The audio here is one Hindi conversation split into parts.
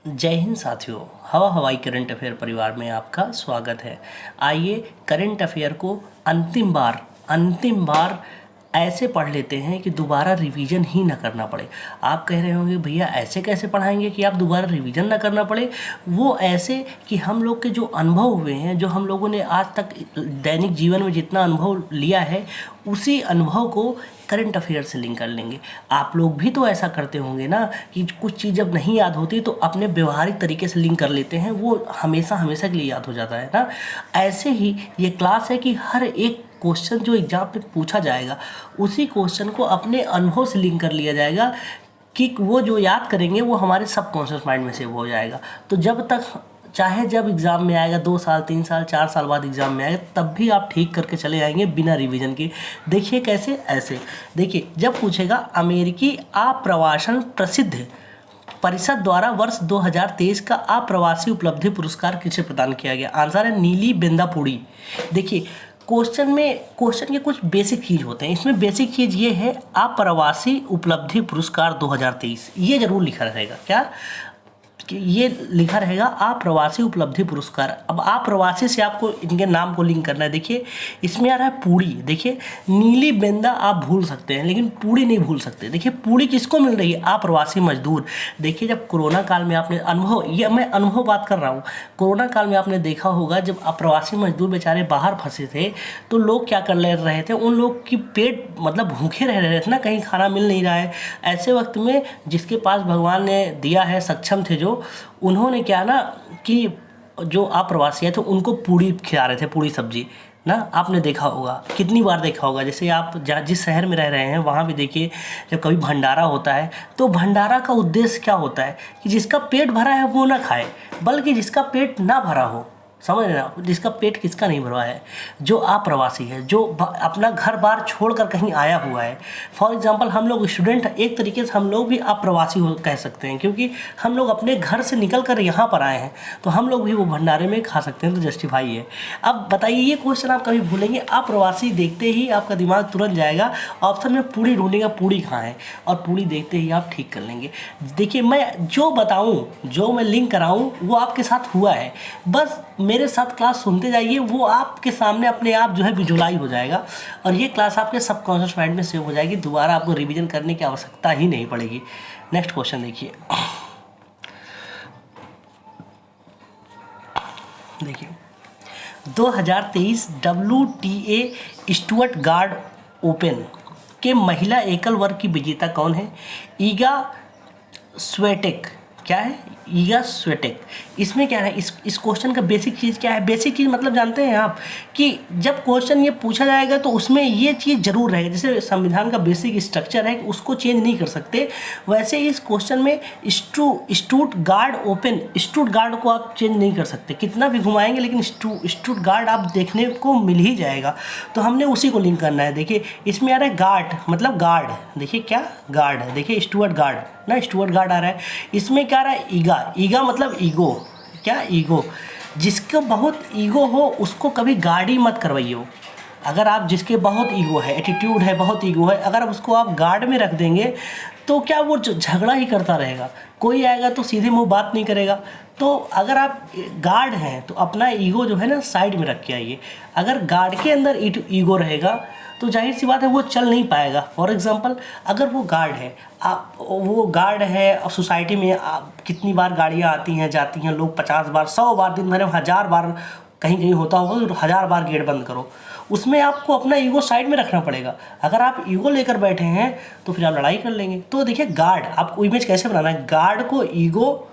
जय हिंद साथियों। हवा हवाई करंट अफेयर परिवार में आपका स्वागत है। आइए करंट अफेयर को अंतिम बार ऐसे पढ़ लेते हैं कि दोबारा रिवीजन ही ना करना पड़े। आप कह रहे होंगे भैया ऐसे कैसे पढ़ाएंगे कि आप दोबारा रिवीजन ना करना पड़े। वो ऐसे कि हम लोग के जो अनुभव हुए हैं, जो हम लोगों ने आज तक दैनिक जीवन में जितना अनुभव लिया है, उसी अनुभव को करंट अफेयर से लिंक कर लेंगे। आप लोग भी तो ऐसा करते होंगे ना कि कुछ चीज़ जब नहीं याद होती तो अपने व्यवहारिक तरीके से लिंक कर लेते हैं, वो हमेशा हमेशा के लिए याद हो जाता है ना। ऐसे ही ये क्लास है कि हर एक क्वेश्चन जो एग्जाम में पूछा जाएगा उसी क्वेश्चन को अपने अनुभव से लिंक कर लिया जाएगा कि वो जो याद करेंगे वो हमारे सबकॉन्शियस माइंड में सेव हो जाएगा। तो जब तक चाहे जब एग्ज़ाम में आएगा 2 साल 3 साल 4 साल बाद एग्ज़ाम में आएगा तब भी आप ठीक करके चले आएंगे बिना रिवीजन के। देखिए कैसे, ऐसे देखिए, जब पूछेगा अमेरिकी आप्रवासन प्रसिद्ध परिषद द्वारा वर्ष 2023 का आप्रवासी उपलब्धि पुरस्कार किसे प्रदान किया गया? आंसर है नीली बेंदापुड़ी। देखिए क्वेश्चन के कुछ बेसिक चीज़ होते हैं। इसमें बेसिक चीज़ ये है आप्रवासी उपलब्धि पुरस्कार 2023, ये जरूर लिखा रहेगा। क्या कि ये लिखा रहेगा आप्रवासी उपलब्धि पुरस्कार। अब आप्रवासी से आपको इनके नाम को लिंक करना है। देखिए इसमें आ रहा है पूड़ी। देखिए नीली बेंदा आप भूल सकते हैं लेकिन पूड़ी नहीं भूल सकते। देखिए पूड़ी किसको मिल रही है? आप्रवासी मजदूर। देखिए जब कोरोना काल में आपने मैं अनुभव बात कर रहा हूँ। कोरोना काल में आपने देखा होगा जब अप्रवासी मजदूर बेचारे बाहर फंसे थे तो लोग क्या कर ले रहे थे, उन लोग की पेट मतलब भूखे रह रहे थे ना, कहीं खाना मिल नहीं रहा है। ऐसे वक्त में जिसके पास भगवान ने दिया है, सक्षम थे जो, उन्होंने क्या ना कि जो अप्रवासी थे उनको पूड़ी खिला रहे थे, पूड़ी सब्जी ना। आपने देखा होगा, कितनी बार देखा होगा। जैसे आप जहाँ जिस शहर में रह रहे हैं वहाँ भी देखिए जब कभी भंडारा होता है तो भंडारा का उद्देश्य क्या होता है कि जिसका पेट भरा है वो ना खाए, बल्कि जिसका पेट ना भरा हो, समझ रहे ना, जिसका पेट किसका नहीं भरा है, जो अप्रवासी है, जो अपना घर बार छोड़कर कहीं आया हुआ है। फॉर एग्जांपल हम लोग स्टूडेंट, एक तरीके से हम लोग भी अप्रवासी हो कह सकते हैं, क्योंकि हम लोग अपने घर से निकल कर यहाँ पर आए हैं तो हम लोग भी वो भंडारे में खा सकते हैं, तो जस्टिफाई है। अब बताइए ये क्वेश्चन आप कभी भूलेंगे? अप्रवासी देखते ही आपका दिमाग तुरंत जाएगा ऑप्शन में पूड़ी ढूंढेगा, पूड़ी कहाँ है, और पूड़ी देखते ही आप ठीक कर लेंगे। देखिए मैं जो बताऊँ, जो मैं लिंक कराऊँ वो आपके साथ हुआ है, बस मेरे साथ क्लास सुनते जाइए, वो आपके सामने अपने आप जो है विजुलाइज हो जाएगा और ये क्लास आपके सबकॉन्शियस माइंड में सेव हो जाएगी। दोबारा आपको रिवीजन करने की आवश्यकता ही नहीं पड़ेगी। नेक्स्ट क्वेश्चन देखिए। देखिए 2023 WTA स्टुअर्टगार्ड ओपन के महिला एकल वर्ग की विजेता कौन है? ईगा स्वेटेक। क्या है? ईगा स्वेटेक। इसमें क्या है, इस क्वेश्चन का बेसिक चीज़ क्या है? बेसिक चीज़ मतलब जानते हैं आप कि जब क्वेश्चन ये पूछा जाएगा तो उसमें ये चीज़ जरूर रहेगी। जैसे संविधान का बेसिक स्ट्रक्चर है कि उसको चेंज नहीं कर सकते, वैसे इस क्वेश्चन में स्टुअर्टगार्ड ओपन, स्टुअर्टगार्ड को आप चेंज नहीं कर सकते, कितना भी घुमाएंगे लेकिन स्टुअर्टगार्ड आप देखने को मिल ही जाएगा। तो हमने उसी को लिंक करना है। देखिए इसमें आ रहा है गार्ड, मतलब गार्ड। देखिए क्या गार्ड है, देखिए स्टुअर्टगार्ड ना, स्टुअर्टगार्ड आ रहा है। इसमें क्या आ रहा है? ईगा। ईगा मतलब ईगो। क्या? ईगो। जिसको बहुत ईगो हो उसको कभी गार्ड मत करवाइए। अगर आप जिसके बहुत ईगो है, एटीट्यूड है, बहुत ईगो है, अगर उसको आप गार्ड में रख देंगे तो क्या वो झगड़ा ही करता रहेगा। कोई आएगा तो सीधे मुंह बात नहीं करेगा। तो अगर आप गार्ड हैं तो अपना ईगो जो है ना साइड में रख के आइए। अगर गार्ड के अंदर ईगो रहेगा तो जाहिर सी बात है वो चल नहीं पाएगा। फॉर एग्जांपल अगर वो गार्ड है, वो गार्ड है और सोसाइटी में कितनी बार गाड़ियाँ आती हैं जाती हैं, लोग 50 बार 100 बार, दिन भर में 1000 बार कहीं कहीं होता होगा तो 1000 बार गेट बंद करो, उसमें आपको अपना ईगो साइड में रखना पड़ेगा। अगर आप ईगो लेकर बैठे हैं तो फिर आप लड़ाई कर लेंगे। तो देखिए गार्ड, आपको इमेज कैसे बनाना है, गार्ड को ईगो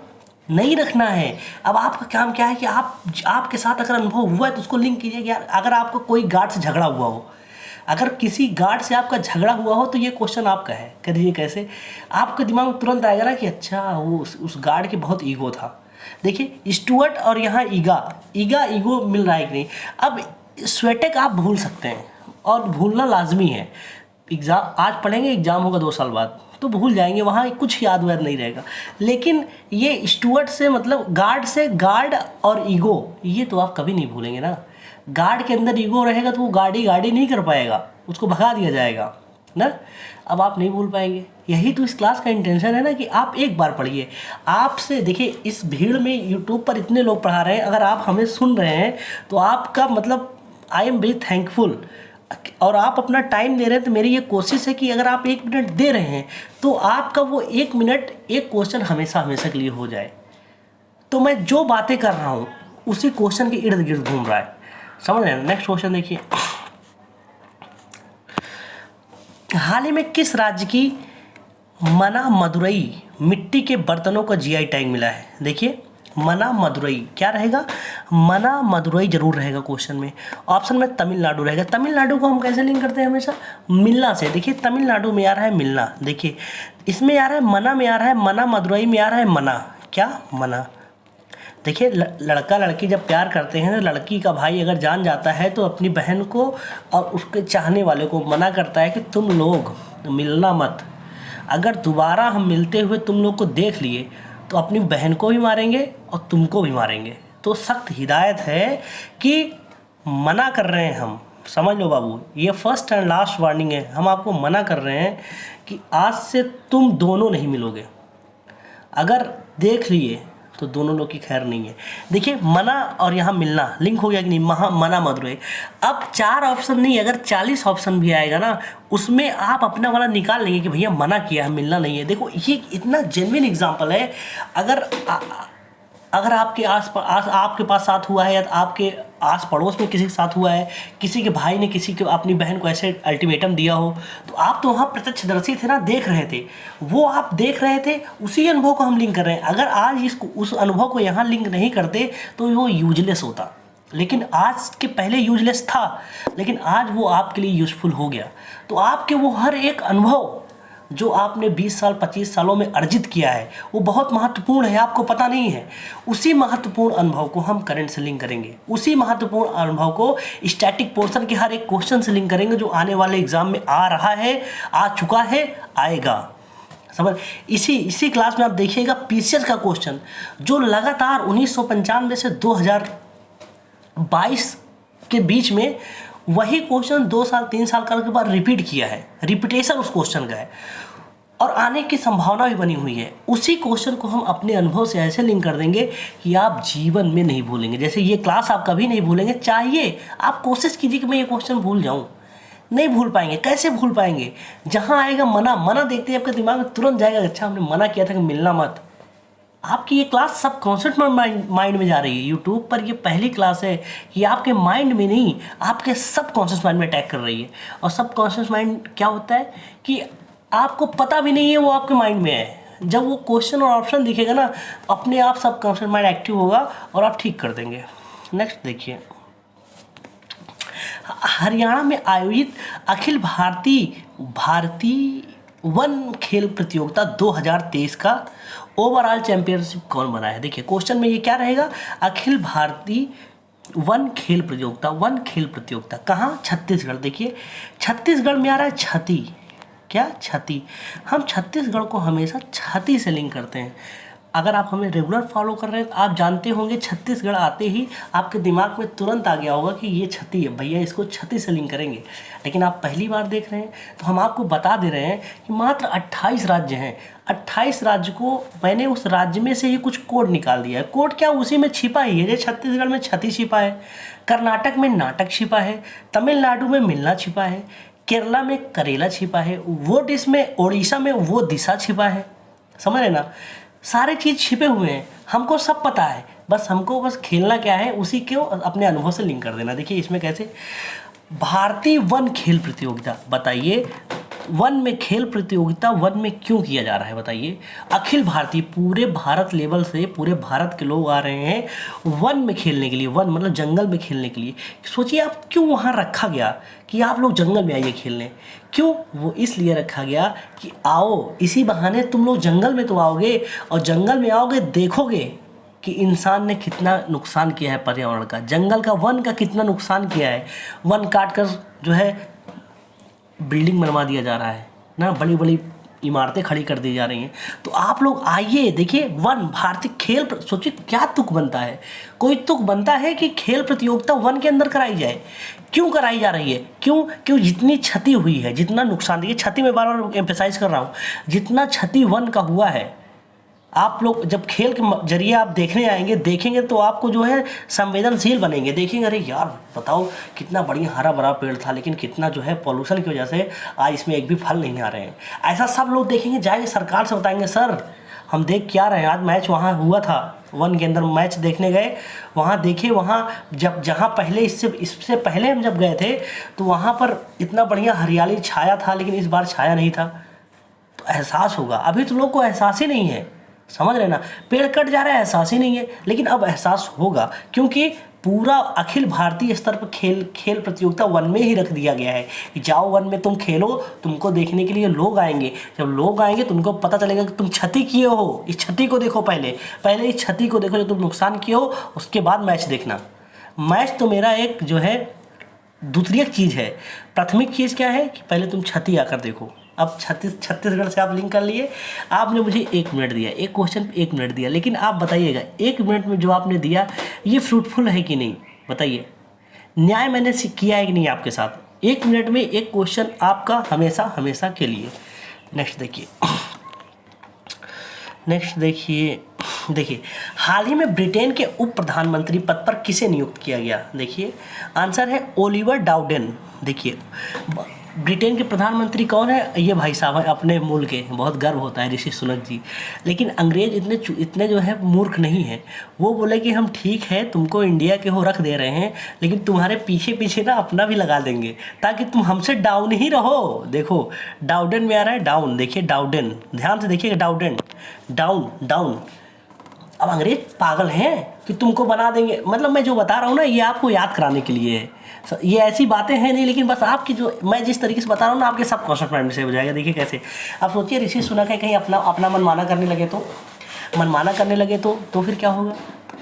नहीं रखना है। अब आपका काम क्या है कि आपके साथ अगर अनुभव हुआ है तो उसको लिंक कीजिए कि यार अगर आपको कोई गार्ड से झगड़ा हुआ हो, अगर किसी गार्ड से आपका झगड़ा हुआ हो तो ये क्वेश्चन आपका है। करिए कैसे, आपके दिमाग में तुरंत आएगा ना कि अच्छा वो उस गार्ड के बहुत ईगो था। देखिए स्टुअर्ट और यहाँ ईगो मिल रहा है कि नहीं। अब स्वेटेक आप भूल सकते हैं और भूलना लाजमी है। एग्ज़ाम आज पढ़ेंगे, एग्ज़ाम होगा 2 साल बाद तो भूल जाएंगे, वहाँ कुछ याद वाद नहीं रहेगा। लेकिन ये स्टुअर्ट से मतलब गार्ड से, गार्ड और ईगो ये तो आप कभी नहीं भूलेंगे ना। गार्ड के अंदर ईगो रहेगा तो वो गाड़ी नहीं कर पाएगा, उसको भगा दिया जाएगा ना। अब आप नहीं भूल पाएंगे। यही तो इस क्लास का इंटेंशन है ना, कि आप एक बार पढ़िए। आपसे देखिए, इस भीड़ में यूट्यूब पर इतने लोग पढ़ा रहे हैं, अगर आप हमें सुन रहे हैं तो आपका मतलब आई एम वेरी थैंकफुल, और आप अपना टाइम दे रहे हैं। तो मेरी ये कोशिश है कि अगर आप 1 मिनट दे रहे हैं तो आपका वो 1 मिनट एक क्वेश्चन हमेशा हमेशा के लिए हो जाए। तो मैं जो बातें कर रहा हूँ उसी क्वेश्चन के इर्द गिर्द घूम रहा है, समझ रहे हैं। नेक्स्ट क्वेश्चन देखिए, हाल ही में किस राज्य की मना मदुरई मिट्टी के बर्तनों का जीआई टैग मिला है? देखिए, मना मदुरई क्या रहेगा? मना मदुरई जरूर रहेगा क्वेश्चन में। ऑप्शन में तमिलनाडु रहेगा। तमिलनाडु को हम कैसे लिंक करते हैं? हमेशा मिलना से। देखिए, तमिलनाडु में आ रहा है मिलना, देखिए इसमें आ रहा है मना, में आ रहा है मना, मदुरई में आ रहा है मना। क्या? मना। देखिए, लड़का लड़की जब प्यार करते हैं, लड़की का भाई अगर जान जाता है तो अपनी बहन को और उसके चाहने वाले को मना करता है कि तुम लोग मिलना मत। अगर दोबारा हम मिलते हुए तुम लोग को देख लिए तो अपनी बहन को भी मारेंगे और तुमको भी मारेंगे। तो सख्त हिदायत है कि मना कर रहे हैं हम, समझ लो बाबू, ये फर्स्ट एंड लास्ट वार्निंग है। हम आपको मना कर रहे हैं कि आज से तुम दोनों नहीं मिलोगे। अगर देख लिए तो दोनों लोग की खैर नहीं है। देखिए, मना और यहाँ मिलना लिंक हो गया कि नहीं? मना मदुरई। अब 4 ऑप्शन नहीं, अगर 40 ऑप्शन भी आएगा ना, उसमें आप अपना वाला निकाल लेंगे कि भैया मना किया है, मिलना नहीं है। देखो, ये इतना जेन्युइन एग्जाम्पल है। अगर आपके आपके पास साथ हुआ है, या आपके आस पड़ोस में किसी के साथ हुआ है, किसी के भाई ने किसी के अपनी बहन को ऐसे अल्टीमेटम दिया हो, तो आप तो वहाँ प्रत्यक्षदर्शी थे ना, देख रहे थे, वो आप देख रहे थे, उसी अनुभव को हम लिंक कर रहे हैं। अगर आज उस अनुभव को यहाँ लिंक नहीं करते तो वो यूजलेस होता, लेकिन आज के पहले यूजलेस था, लेकिन आज वो आपके लिए यूजफुल हो गया। तो आपके वो हर एक अनुभव जो आपने 20 साल 25 सालों में अर्जित किया है, वो बहुत महत्वपूर्ण है, आपको पता नहीं है। उसी महत्वपूर्ण अनुभव को हम करंट से लिंक करेंगे, उसी महत्वपूर्ण अनुभव को स्टैटिक पोर्शन के हर एक क्वेश्चन से लिंक करेंगे, जो आने वाले एग्जाम में आ रहा है, आ चुका है, आएगा। समझ? इसी क्लास में आप देखिएगा पीसीएस का क्वेश्चन, जो लगातार 1995 से 2022 के बीच में वही क्वेश्चन 2 साल 3 साल के बाद रिपीट किया है, रिपीटेशन उस क्वेश्चन का है, और आने की संभावना भी बनी हुई है। उसी क्वेश्चन को हम अपने अनुभव से ऐसे लिंक कर देंगे कि आप जीवन में नहीं भूलेंगे। जैसे ये क्लास आप कभी नहीं भूलेंगे, चाहिए आप कोशिश कीजिए कि मैं ये क्वेश्चन भूल जाऊँ, नहीं भूल पाएंगे। कैसे भूल पाएंगे? जहाँ आएगा मना, मना देखते ही आपके दिमाग में तुरंत जाएगा, अच्छा हमने मना किया था कि मिलना मत। आपकी ये क्लास सब कॉन्सेप्ट माइंड में जा रही है। यूट्यूब पर ये पहली क्लास है कि आपके माइंड में नहीं, आपके सब कॉन्शियस माइंड में अटैक कर रही है। और सब कॉन्शियस माइंड क्या होता है कि आपको पता भी नहीं है वो आपके माइंड में है। जब वो क्वेश्चन और ऑप्शन दिखेगा ना, अपने आप सब कॉन्शियस माइंड एक्टिव होगा और आप ठीक कर देंगे। नेक्स्ट देखिए, हरियाणा में आयोजित अखिल भारतीय वन खेल प्रतियोगिता 2023 का ओवरऑल चैंपियनशिप कौन बना है? देखिए, क्वेश्चन में ये क्या रहेगा? अखिल भारतीय वन खेल प्रतियोगिता कहाँ? छत्तीसगढ़। देखिए, छत्तीसगढ़ में आ रहा है छती। क्या? छती। हम छत्तीसगढ़ को हमेशा छती से लिंक करते हैं। अगर आप हमें रेगुलर फॉलो कर रहे हैं तो आप जानते होंगे, छत्तीसगढ़ आते ही आपके दिमाग में तुरंत आ गया होगा कि ये छती है, भैया इसको छती से लिंक करेंगे। लेकिन आप पहली बार देख रहे हैं तो हम आपको बता दे रहे हैं कि मात्र 28 राज्य हैं। 28 राज्य को मैंने उस राज्य में से ही कुछ कोड निकाल दिया है। कोड क्या? उसी में छिपा ही है। जैसे छत्तीसगढ़ में छती छिपा है, कर्नाटक में नाटक छिपा है, तमिलनाडु में मिलना छिपा है, केरला में करेला छिपा है, वो डिश में उड़ीसा में वो दिशा छिपा है। समझ रहे ना? सारे चीज़ छिपे हुए हैं, हमको सब पता है, बस खेलना क्या है, उसी को अपने अनुभव से लिंक कर देना। देखिए, इसमें कैसे? भारतीय वन खेल प्रतियोगिता, बताइए वन में खेल प्रतियोगिता वन में क्यों किया जा रहा है? बताइए। अखिल भारतीय, पूरे भारत लेवल से पूरे भारत के लोग आ रहे हैं वन में खेलने के लिए। वन मतलब जंगल में खेलने के लिए। सोचिए आप क्यों वहाँ रखा गया कि आप लोग जंगल में आइए खेलने। क्यों? वो इसलिए रखा गया कि आओ, इसी बहाने तुम लोग जंगल में तो आओगे, और जंगल में आओगे देखोगे कि इंसान ने कितना नुकसान किया है पर्यावरण का, जंगल का, वन का कितना नुकसान किया है। वन काट कर जो है बिल्डिंग बनवा दिया जा रहा है ना, बड़ी बड़ी इमारतें खड़ी कर दी जा रही हैं। तो आप लोग आइए देखिए, वन भारतीय खेल सोचिए क्या तुक बनता है, कोई तुक बनता है कि खेल प्रतियोगिता वन के अंदर कराई जाए। क्यों कराई जा रही है, क्यों जितनी क्षति हुई है, जितना नुकसान, देखिए क्षति मैं बार बार एम्फेसाइज कर रहा हूँ, जितना क्षति वन का हुआ है, आप लोग जब खेल के जरिए आप देखने आएंगे, देखेंगे तो आपको जो है संवेदनशील बनेंगे, देखेंगे अरे यार बताओ कितना बढ़िया हरा भरा पेड़ था, लेकिन कितना जो है पॉल्यूशन की वजह से आज इसमें एक भी फल नहीं आ रहे हैं। ऐसा सब लोग देखेंगे, जाएंगे सरकार से बताएंगे सर हम देख क्या रहे हैं, आज मैच वहाँ हुआ था वन के अंदर, मैच देखने गए वहाँ देखे, वहाँ जहाँ पहले इससे पहले हम जब गए थे तो वहाँ पर इतना बढ़िया हरियाली छाया था, लेकिन इस बार छाया नहीं था। तो एहसास होगा, अभी तो लोग को एहसास ही नहीं है, समझ रहे ना, पेड़ कट जा रहा है एहसास ही नहीं है, लेकिन अब एहसास होगा क्योंकि पूरा अखिल भारतीय स्तर पर खेल प्रतियोगिता वन में ही रख दिया गया है कि जाओ वन में तुम खेलो, तुमको देखने के लिए लोग आएंगे, जब लोग आएंगे तुमको पता चलेगा कि तुम क्षति किए हो, इस क्षति को देखो, पहले इस क्षति को देखो जो तुम नुकसान किए हो, उसके बाद मैच देखना। मैच तो मेरा एक जो है दूसरी चीज़ है, प्राथमिक चीज़ क्या है कि पहले तुम क्षति आकर देखो। अब छत्तीसगढ़ से आप लिंक कर लिए, आपने मुझे 1 मिनट दिया, एक क्वेश्चन 1 मिनट दिया, लेकिन आप बताइएगा 1 मिनट में जो आपने दिया ये फ्रूटफुल है कि नहीं, बताइए न्याय मैंने किया है कि नहीं आपके साथ। 1 मिनट में एक क्वेश्चन आपका हमेशा हमेशा के लिए। नेक्स्ट देखिए हाल ही में ब्रिटेन के उप प्रधानमंत्री पद पर किसे नियुक्त किया गया, देखिए आंसर है ओलिवर डाउडेन। देखिए ब्रिटेन के प्रधानमंत्री कौन है, ये भाई साहब हैं अपने मूल के, बहुत गर्व होता है ऋषि सुनक जी। लेकिन अंग्रेज इतने जो है मूर्ख नहीं है, वो बोले कि हम ठीक है तुमको इंडिया के हो रख दे रहे हैं, लेकिन तुम्हारे पीछे पीछे ना अपना भी लगा देंगे ताकि तुम हमसे डाउन ही रहो। देखो डाउडेन में आ रहा है डाउन, देखिए डाउडेन, ध्यान से देखिएगा, डाउडेन डाउन। अब अंग्रेज पागल हैं कि तुमको बना देंगे, मतलब मैं जो बता रहा हूँ ना ये आपको याद कराने के लिए है, ये ऐसी बातें हैं नहीं, लेकिन बस आपकी जो मैं जिस तरीके से बता रहा हूँ ना आपके सब कॉन्सेप्ट माइंड में से हो जाएगा। देखिए कैसे, आप सोचिए ऋषि सुनक है कहीं अपना मनमाना करने लगे तो फिर क्या होगा।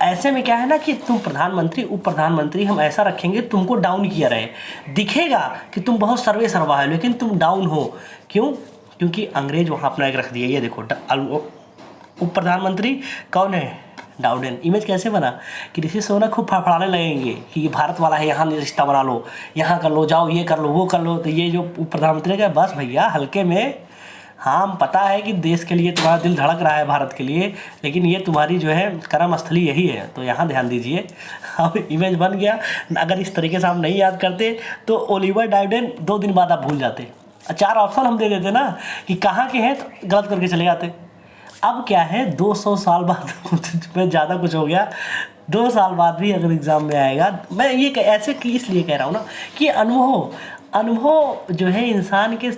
ऐसे में क्या है ना कि तुम प्रधानमंत्री उप प्रधानमंत्री हम ऐसा रखेंगे तुमको डाउन किया रहे, दिखेगा कि तुम बहुत सर्वे सर्वा है लेकिन तुम डाउन हो। क्यों, क्योंकि अंग्रेज वहाँ अपना एक रख दिया। ये देखो उप प्रधानमंत्री कौन है, डाउडेन। इमेज कैसे बना कि ऋषि सुनक खूब फड़फड़ाने लगेंगे कि ये भारत वाला है, यहाँ रिश्ता बना लो, यहाँ कर लो, जाओ ये कर लो वो कर लो। तो ये जो उप प्रधानमंत्री का बस भैया हल्के में, हाँ हम पता है कि देश के लिए तुम्हारा दिल धड़क रहा है, भारत के लिए, लेकिन ये तुम्हारी जो है कर्म स्थली यही है, तो यहाँ ध्यान दीजिए। अब इमेज बन गया, अगर इस तरीके से हम नहीं याद करते तो ओलिवर डाउडेन 2 दिन बाद आप भूल जाते। 4 ऑप्शन हम दे देते ना कि कहाँ के हैं, तो गलत करके चले जाते। अब क्या है 200 साल बाद में ज़्यादा कुछ हो गया, 2 साल बाद भी अगर एग्ज़ाम में आएगा, मैं ये ऐसे कि इसलिए कह रहा हूँ ना कि अनुभव जो है इंसान के,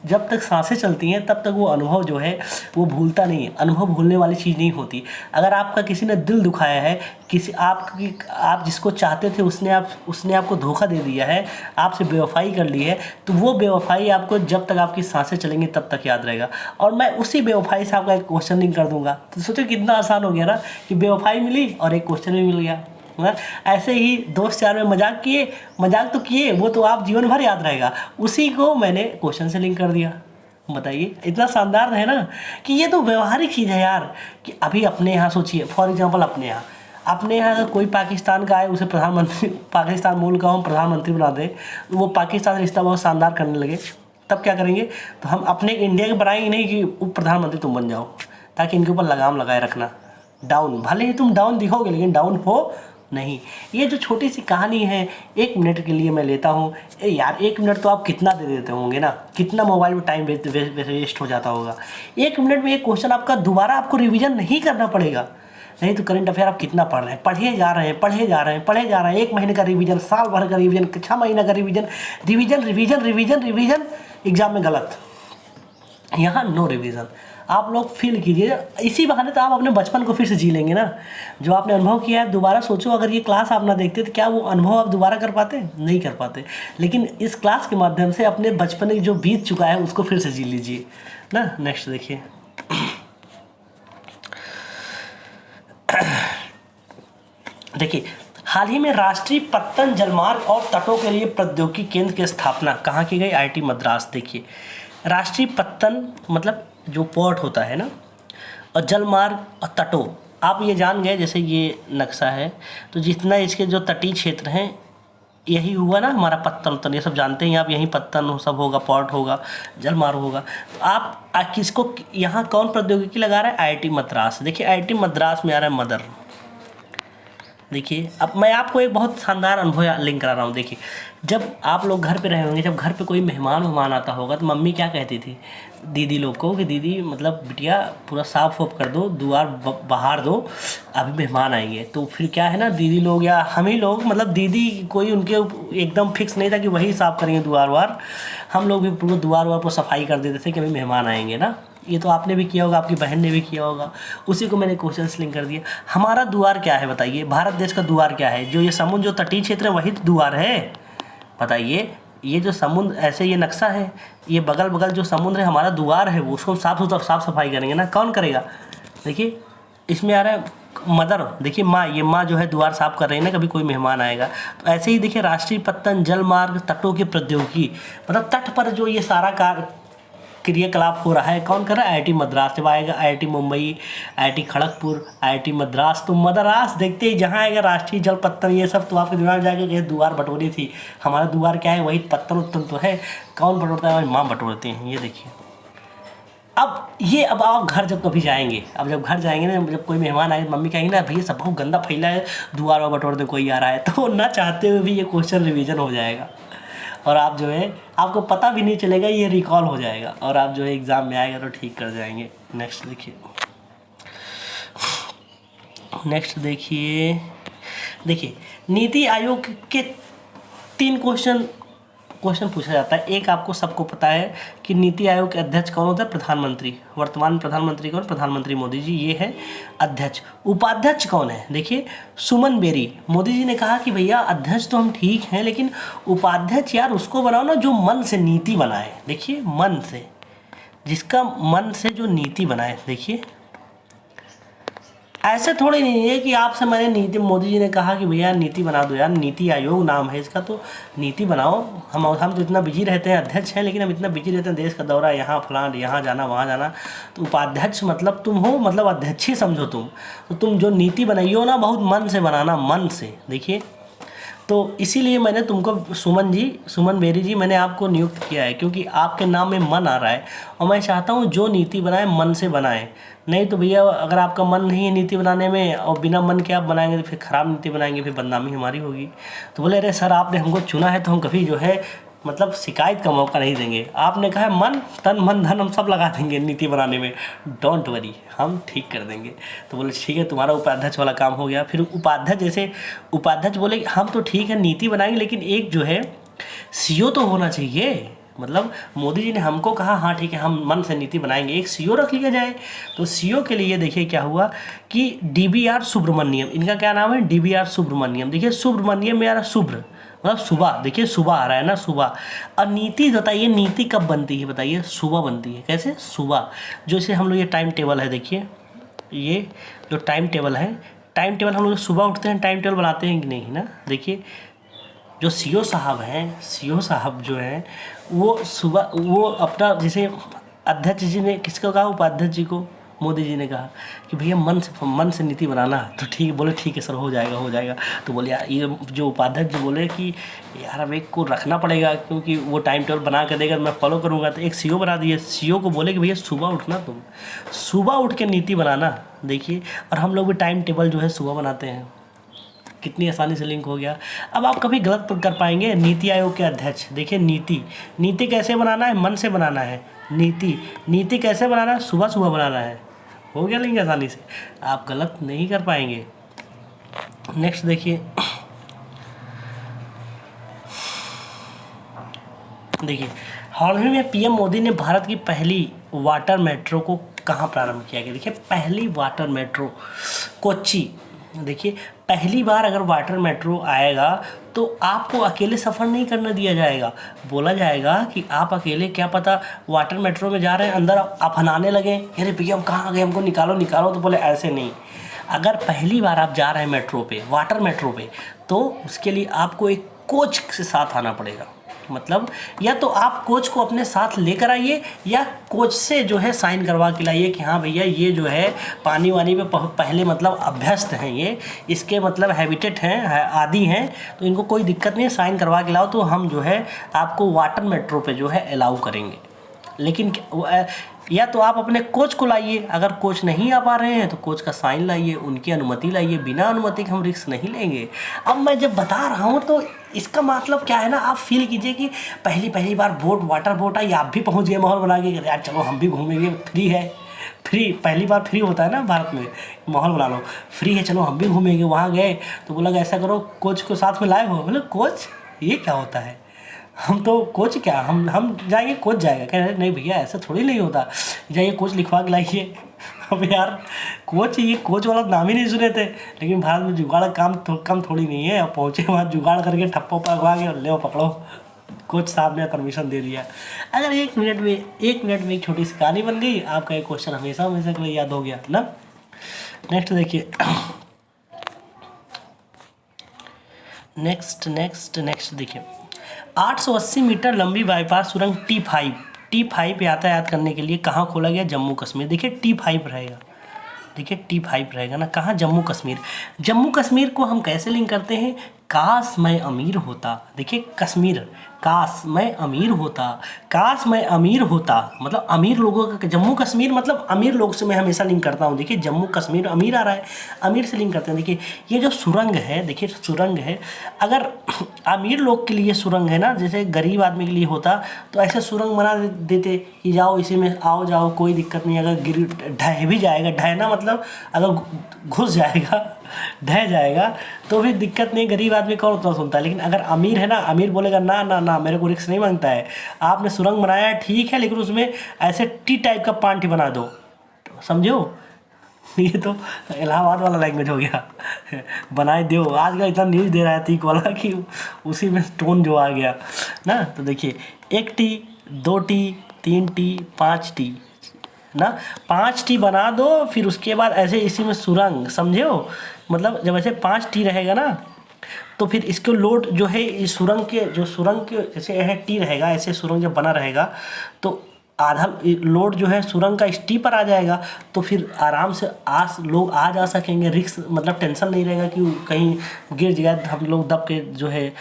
जब तक सांसें चलती हैं तब तक वो अनुभव जो है वो भूलता नहीं है। अनुभव भूलने वाली चीज़ नहीं होती। अगर आपका किसी ने दिल दुखाया है, आप जिसको चाहते थे उसने आपको धोखा दे दिया है, आपसे बेवफाई कर ली है, तो वो बेवफाई आपको जब तक आपकी सांसें चलेंगी तब तक याद रहेगा। और मैं उसी बेवफाई से आपका एक क्वेश्चन लिंक कर दूंगा, तो सोचो कितना आसान हो गया ना कि बेवफाई मिली और एक क्वेश्चन भी मिल गया। ऐसे ही दोस्त यार में मजाक तो किए, वो तो आप जीवन भर याद रहेगा, उसी को मैंने क्वेश्चन से लिंक कर दिया। बताइए इतना शानदार है ना कि ये तो व्यवहारिक चीज़ है यार। कि अभी अपने यहाँ सोचिए, फॉर एग्जांपल अपने यहाँ अगर कोई पाकिस्तान का है, उसे प्रधानमंत्री, पाकिस्तान मूल का हम प्रधानमंत्री बना दे, वो पाकिस्तान से रिश्ता बहुत शानदार करने लगे, तब क्या करेंगे, तो हम अपने इंडिया के बनाएंगे नहीं कि उप प्रधानमंत्री तुम बन जाओ, ताकि इनके ऊपर लगाम लगाए रखना। डाउन, भले ही तुम डाउन दिखोगे लेकिन डाउन हो नहीं। ये जो छोटी सी कहानी है 1 मिनट के लिए मैं लेता हूँ। यार 1 मिनट तो आप कितना दे देते होंगे ना, कितना मोबाइल में टाइम वेस्ट हो जाता होगा। 1 मिनट में एक क्वेश्चन आपका दोबारा आपको रिवीजन नहीं करना पड़ेगा। नहीं तो करंट अफेयर आप कितना पढ़ रहे हैं, पढ़े जा रहे हैं। 1 महीने का रिवीजन, साल भर का रिवीजन, 6 महीने का रिवीजन, एग्जाम में गलत। यहाँ नो रिवीजन। आप लोग फील कीजिए, इसी बहाने तो आप अपने बचपन को फिर से जी लेंगे ना। जो आपने अनुभव किया है दोबारा सोचो, अगर ये क्लास आप ना देखते तो क्या वो अनुभव आप दोबारा कर पाते? नहीं कर पाते। लेकिन इस क्लास के माध्यम से अपने बचपन जो बीत चुका है उसको फिर से जी लीजिए ना। नेक्स्ट देखिए हाल ही में राष्ट्रीय पत्तन जलमार्ग और तटों के लिए प्रौद्योगिकी केंद्र की स्थापना कहाँ की गई? IIT मद्रास। देखिए राष्ट्रीय पत्तन मतलब जो पोर्ट होता है ना, और जलमार्ग और तटों, आप ये जान गए जैसे ये नक्शा है, तो जितना इसके जो तटीय क्षेत्र हैं यही हुआ ना हमारा पत्तन उत्तन, ये सब जानते हैं आप, यहीं पत्तन हो सब होगा, पोर्ट होगा, जलमार्ग होगा। तो आप किसको यहाँ कौन प्रौद्योगिकी लगा रहा है? आईआईटी मद्रास। देखिए आईआईटी मद्रास में आ रहा है मदर। देखिए अब मैं आपको एक बहुत शानदार अनुभव लिंक करा रहा हूँ। देखिए जब आप लोग घर पे रहे होंगे, जब घर पे कोई मेहमान आता होगा तो मम्मी क्या कहती थी दीदी लोग को कि दीदी मतलब बिटिया पूरा साफ वाफ कर दो, द्वार बाहर दो, अभी मेहमान आएंगे। तो फिर क्या है ना, दीदी लोग या हम ही लोग, मतलब दीदी कोई उनके एकदम फिक्स नहीं था कि वही साफ़ करेंगे द्वार वार, हम लोग भी पूरा द्वार वार पर सफाई कर देते थे कि अभी मेहमान आएंगे ना। ये तो आपने भी किया होगा, आपकी बहन ने भी किया होगा, उसी को मैंने क्वेश्चन लिंक कर दिया। हमारा द्वार क्या है बताइए? भारत देश का द्वार क्या है? जो ये समुद्र जो तटीय क्षेत्र है वही तो द्वार है। बताइए ये जो समुद्र ऐसे ये नक्शा है, ये बगल बगल जो समुद्र है हमारा द्वार है, वो उसको साफ सफाई करेंगे ना, कौन करेगा? देखिए इसमें आ रहा है मदर, देखिए माँ, ये माँ जो है द्वार साफ कर रही है ना, कभी कोई मेहमान आएगा। तो ऐसे ही देखिए राष्ट्रीय पत्तन, जल मार्ग, तटों की प्रौद्योगिकी, मतलब तट पर जो ये सारा क्रियाकलाप हो रहा है, कौन कर रहा है? आईआईटी मद्रास। जब आएगा IIT Mumbai, IIT Kharagpur, IIT Madras, तो मद्रास देखते ही जहाँ आएगा राष्ट्रीय जल पत्तन ये सब, तो आपके दिमाग में जाएगा कि द्वार बटोरी थी। हमारा द्वार क्या है? वही पत्तन उत्तन तो है। कौन बटोरता है? वही माँ बटोरती हैं। ये देखिए अब आप घर जब कभी जाएंगे, अब जब घर जाएंगे ना, जब कोई मेहमान आए, मम्मी कहेंगी ना भैया सब बहुत गंदा फैला है, द्वार और बटोर दे कोई आ रहा है, तो ना चाहते हुए भी ये क्वेश्चन रिवीजन हो जाएगा और आप जो है आपको पता भी नहीं चलेगा, ये रिकॉल हो जाएगा और आप जो है एग्ज़ाम में आएगा तो ठीक कर जाएंगे। नेक्स्ट देखिए देखिए नीति आयोग के 3 क्वेश्चन पूछा जाता है। एक आपको सबको पता है कि नीति आयोग के अध्यक्ष कौन होता है? प्रधानमंत्री। वर्तमान प्रधानमंत्री कौन? प्रधानमंत्री मोदी जी, ये है अध्यक्ष। उपाध्यक्ष कौन है? देखिए सुमन बेरी। मोदी जी ने कहा कि भैया अध्यक्ष तो हम ठीक हैं, लेकिन उपाध्यक्ष यार उसको बनाओ ना जो मन से नीति बनाए। देखिए मन से, जिसका मन से जो नीति बनाए। देखिए ऐसे थोड़ी नहीं है कि आपसे मैंने नीति, मोदी जी ने कहा कि भैया नीति बना दो यार, नीति आयोग नाम है इसका, तो नीति बनाओ। हम तो इतना बिजी रहते हैं, अध्यक्ष हैं लेकिन हम इतना बिजी रहते हैं, देश का दौरा, यहाँ फलान, यहाँ जाना वहाँ जाना। तो उपाध्यक्ष मतलब तुम हो, मतलब अध्यक्ष ही समझो तुम। तो तुम जो नीति बनाइयो ना, बहुत मन से बनाना, मन से। देखिए तो इसीलिए मैंने तुमको सुमन बेरी जी मैंने आपको नियुक्त किया है, क्योंकि आपके नाम में मन आ रहा है और मैं चाहता हूँ जो नीति बनाए मन से बनाए। नहीं तो भैया अगर आपका मन नहीं है नीति बनाने में और बिना मन के आप बनाएंगे तो फिर ख़राब नीति बनाएंगे, फिर बदनामी हमारी होगी। तो बोले अरे सर आपने हमको चुना है तो हम कभी जो है मतलब शिकायत का मौका नहीं देंगे। आपने कहा मन तन मन धन हम सब लगा देंगे नीति बनाने में, डोंट वरी हम ठीक कर देंगे। तो बोले ठीक है, तुम्हारा उपाध्यक्ष वाला काम हो गया। फिर उपाध्यक्ष, जैसे उपाध्यक्ष बोले हम तो ठीक है नीति बनाएंगे, लेकिन एक जो है सीओ तो होना चाहिए। मतलब मोदी जी ने हमको कहा हाँ ठीक है हम मन से नीति बनाएंगे, एक सीओ रख लिया जाए। तो सीओ के लिए देखिए क्या हुआ कि डीबीआर सुब्रमण्यम, इनका क्या नाम है? डीबीआर सुब्रमण्यम। देखिए सुब्रमण्यम में आ रहा शुभ्र, मतलब सुबह। देखिए सुबह आ रहा है ना, सुबह। और नीति बताइए नीति कब बनती है? बताइए सुबह बनती है। कैसे? सुबह। जैसे हम लोग ये टाइम टेबल है, देखिए ये जो टाइम टेबल है, टाइम टेबल हम लोग सुबह उठते हैं टाइम टेबल बनाते हैं कि नहीं ना। देखिए जो सीओ साहब हैं, सीओ साहब जो हैं वो सुबह, वो अपना जैसे अध्यक्ष जी ने किसको कहा? उपाध्यक्ष जी को मोदी जी ने कहा कि भैया मन से नीति बनाना। तो ठीक, बोले ठीक है सर हो जाएगा। तो बोले यार ये जो उपाध्यक्ष जी बोले कि यार अब एक को रखना पड़ेगा क्योंकि वो टाइम टेबल बना के देगा तो मैं फॉलो करूँगा। तो एक सीओ बना दिए। सीओ को बोले कि भैया सुबह उठना, तुम सुबह उठ के नीति बनाना। देखिए और हम लोग भी टाइम टेबल जो है सुबह बनाते हैं, कितनी आसानी से लिंक हो गया। अब आप कभी गलत कर पाएंगे। नीति आयोग के अध्यक्ष, देखिए नीति कैसे बनाना है? मन से बनाना है। नीति कैसे बनाना है? सुबह सुबह बनाना है। हो गया लिंक आसानी से, आप गलत नहीं कर पाएंगे। नेक्स्ट देखिए हाल ही में पीएम मोदी ने भारत की पहली वाटर मेट्रो को कहाँ प्रारंभ किया गया? देखिए पहली वाटर मेट्रो कोच्चि। देखिए पहली बार अगर वाटर मेट्रो आएगा तो आपको अकेले सफ़र नहीं करना दिया जाएगा। बोला जाएगा कि आप अकेले, क्या पता वाटर मेट्रो में जा रहे हैं, अंदर आप हनाने लगे, अरे भैया हम कहाँ आ गए, हमको निकालो। तो बोले ऐसे नहीं, अगर पहली बार आप जा रहे हैं मेट्रो पे, वाटर मेट्रो पे, तो उसके लिए आपको एक कोच के साथ आना पड़ेगा। मतलब या तो आप कोच को अपने साथ लेकर आइए या कोच से जो है साइन करवा के लाइए कि हाँ भैया ये जो है पानी वानी में पहले मतलब अभ्यस्त हैं, ये इसके मतलब हैबिटेट हैं, आदी हैं, तो इनको कोई दिक्कत नहीं है, साइन करवा के लाओ तो हम जो है आपको वाटर मेट्रो पे जो है अलाउ करेंगे। लेकिन या तो आप अपने कोच को लाइए, अगर कोच नहीं आ पा रहे हैं तो कोच का साइन लाइए, उनकी अनुमति लाइए, बिना अनुमति के हम रिस्क नहीं लेंगे। अब मैं जब बता रहा हूँ तो इसका मतलब क्या है ना, आप फील कीजिए कि पहली बार बोट वाटर बोट आई, आप भी पहुँच गए माहौल बना के, यार चलो हम भी घूमेंगे, फ्री है, फ्री पहली बार फ्री होता है ना भारत में, माहौल बना लो, फ्री है चलो हम भी घूमेंगे। वहाँ गए तो बोला ऐसा करो कोच को साथ में लाए हो, बोले कोच ये क्या होता है, हम तो कोच क्या, हम जाएंगे कोच जाएगा, कह रहे नहीं भैया ऐसा थोड़ी नहीं होता, जाइए कोच लिखवा के लाइए। अब यार कोच, ये कोच वाला नाम ही नहीं सुने थे, लेकिन भारत में जुगाड़ कम थोड़ी नहीं है। अब पहुँचे वहाँ जुगाड़ करके ठप्पो पकवा के ले पकड़ो, कोच साहब ने परमिशन दे दिया। अगर एक मिनट में एक छोटी सी कहानी बन गई, आपका एक क्वेश्चन हमेशा के लिए याद हो गया ना। नेक्स्ट देखिए, नेक्स्ट देखिए, 880 मीटर लंबी बाईपास सुरंग T5 यातायात करने के लिए कहाँ खोला गया, जम्मू कश्मीर। देखिए T5 रहेगा, देखिए T5 रहेगा ना, कहाँ, जम्मू कश्मीर। जम्मू कश्मीर को हम कैसे लिंक करते हैं, काश मैं अमीर होता, देखिए कश्मीर, काश मैं अमीर होता, काश मैं अमीर होता मतलब अमीर लोगों का, जम्मू कश्मीर मतलब अमीर लोग से मैं हमेशा लिंक करता हूँ। देखिए जम्मू कश्मीर अमीर आ रहा है, अमीर से लिंक करते हैं। देखिए ये जो सुरंग है, देखिए सुरंग है, अगर अमीर लोग के लिए सुरंग है ना, जैसे गरीब आदमी के लिए होता तो ऐसे सुरंग बना देते कि जाओ इसी में आओ जाओ कोई दिक्कत नहीं, अगर गिर ढह भी जाएगा, ढहना मतलब अगर घुस जाएगा, ढह जाएगा तो भी दिक्कत नहीं, गरीब आदमी कौन उतना सुनता है। लेकिन अगर अमीर है ना, अमीर बोलेगा ना ना ना मेरे को रिस्क नहीं मांगता है, आपने सुरंग बनाया है ठीक है, लेकिन उसमें ऐसे टी टाइप का पांटी बना दो, समझो। ये तो इलाहाबाद वाला लैंग्वेज हो गया, बनाए दो। आज का इतना न्यूज़ दे रहा है तीक वाला कि उसी में टोन जो आ गया ना। तो देखिए 1 टी 2 टी 3 टी 5 टी ना, 5 टी बना दो, फिर उसके बाद ऐसे इसी में सुरंग, समझे हो, मतलब जब ऐसे 5 टी रहेगा ना तो फिर इसको लोड जो है इस सुरंग के जैसे है टी रहेगा, ऐसे सुरंग जब बना रहेगा तो आधा लोड जो है सुरंग का इस टी पर आ जाएगा, तो फिर आराम से लोग आ जा सकेंगे, रिस्क मतलब टेंशन नहीं रहेगा कि कहीं गिर जाए, हम लोग दब के जो है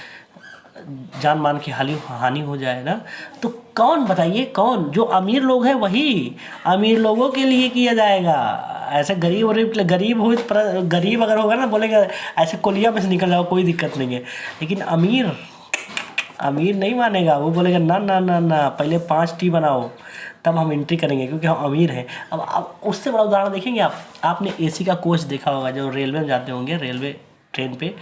जान मान की हानि हो जाए ना। तो कौन बताइए, कौन, जो अमीर लोग हैं वही अमीर लोगों के लिए किया जाएगा, ऐसे गरीब अगर होगा ना बोलेगा ऐसे कोलिया में से निकल जाओ कोई दिक्कत नहीं है। लेकिन अमीर नहीं मानेगा, वो बोलेगा ना ना ना ना पहले 5 टी बनाओ तब हम एंट्री करेंगे क्योंकि हम अमीर हैं। अब उससे बड़ा उदाहरण देखेंगे आपने एसी का कोच देखा होगा, जो रेलवे में जाते होंगे, रेलवे ट्रेन पे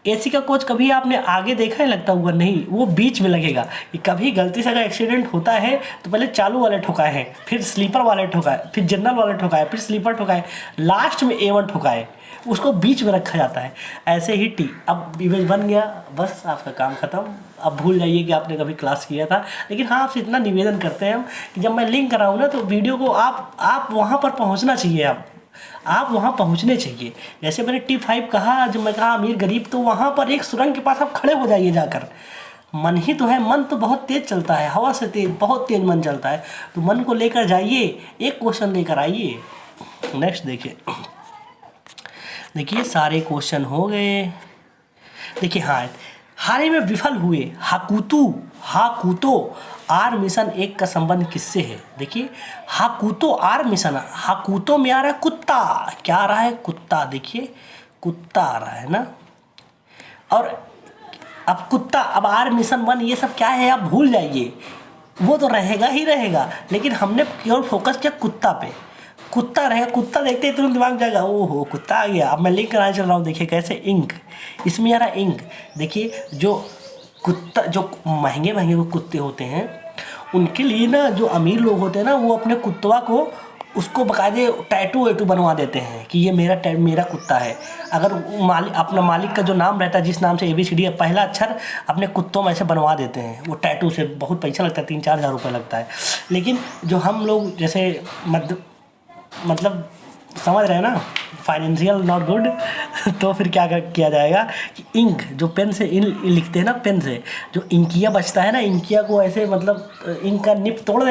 एसी का कोच कभी आपने आगे देखा है लगता हुआ, नहीं, वो बीच में लगेगा। कि कभी गलती से अगर एक्सीडेंट होता है तो पहले चालू वाले ठुकाए हैं, फिर स्लीपर वाले ठुकाए, फिर जनरल वाले ठुकाए, फिर स्लीपर ठुकाए, लास्ट में A1 ठुकाए, उसको बीच में रखा जाता है। ऐसे ही टी, अब इमेज बन गया, बस आपका काम खत्म, अब भूल जाइए कि आपने कभी क्लास किया था। लेकिन हाँ आपसे इतना निवेदन करते हैं हम कि जब मैं लिंक कराऊँ ना तो वीडियो को आप वहाँ पर पहुँचना चाहिए, आप वहाँ पहुँचने चाहिए। जैसे मैंने T5 कहा, जब मैं कहा अमीर गरीब, तो वहाँ पर एक सुरंग के पास आप खड़े हो जाइए जाकर। मन ही तो है, मन तो बहुत तेज़ चलता है, हवा से तेज, बहुत तेज मन चलता है, तो मन को लेकर जाइए, एक क्वेश्चन लेकर आइए। नेक्स्ट देखिए सारे क्वेश्चन हो गए। देखिए हाँ, हाल ही में विफल हुए हाकुतो आर मिशन 1 का संबंध किससे है। देखिए हाकुतो आर मिशन, हाकुतो में आ रहा है कुत्ता, क्या आ रहा है, कुत्ता, देखिए कुत्ता आ रहा है ना, और अब कुत्ता, अब आर मिशन 1 ये सब क्या है आप भूल जाइए, वो तो रहेगा ही रहेगा, लेकिन हमने केवल फोकस किया कुत्ता पे, कुत्ता रहेगा, कुत्ता देखते ही तुरंत दिमाग जाएगा, ओहो कुत्ता आ गया। अब मैं लिंक कराने चल रहा हूँ, देखिए कैसे, इंक, इसमें आ रहा इंक। देखिए जो कुत्ता, जो महंगे वो कुत्ते होते हैं, उनके लिए ना जो अमीर लोग होते हैं ना, वो अपने कुत्तवा को उसको बाकायदे टैटू बनवा देते हैं कि ये मेरा कुत्ता है। अगर अपना मालिक का जो नाम रहता है, जिस नाम से ABCD पहला अक्षर अपने कुत्तों में ऐसे बनवा देते हैं, वो टैटू से बहुत पैसा लगता है, 3-4 हज़ार रुपये लगता है। लेकिन जो हम लोग जैसे मतलब समझ रहे हैं ना, फाइनेंशियल नॉट गुड तो फिर क्या किया जाएगा कि इंक जो पेन से लिखते हैं ना, पेन से जो इंकिया बचता है ना, इंकिया को ऐसे मतलब इंक का निप तोड़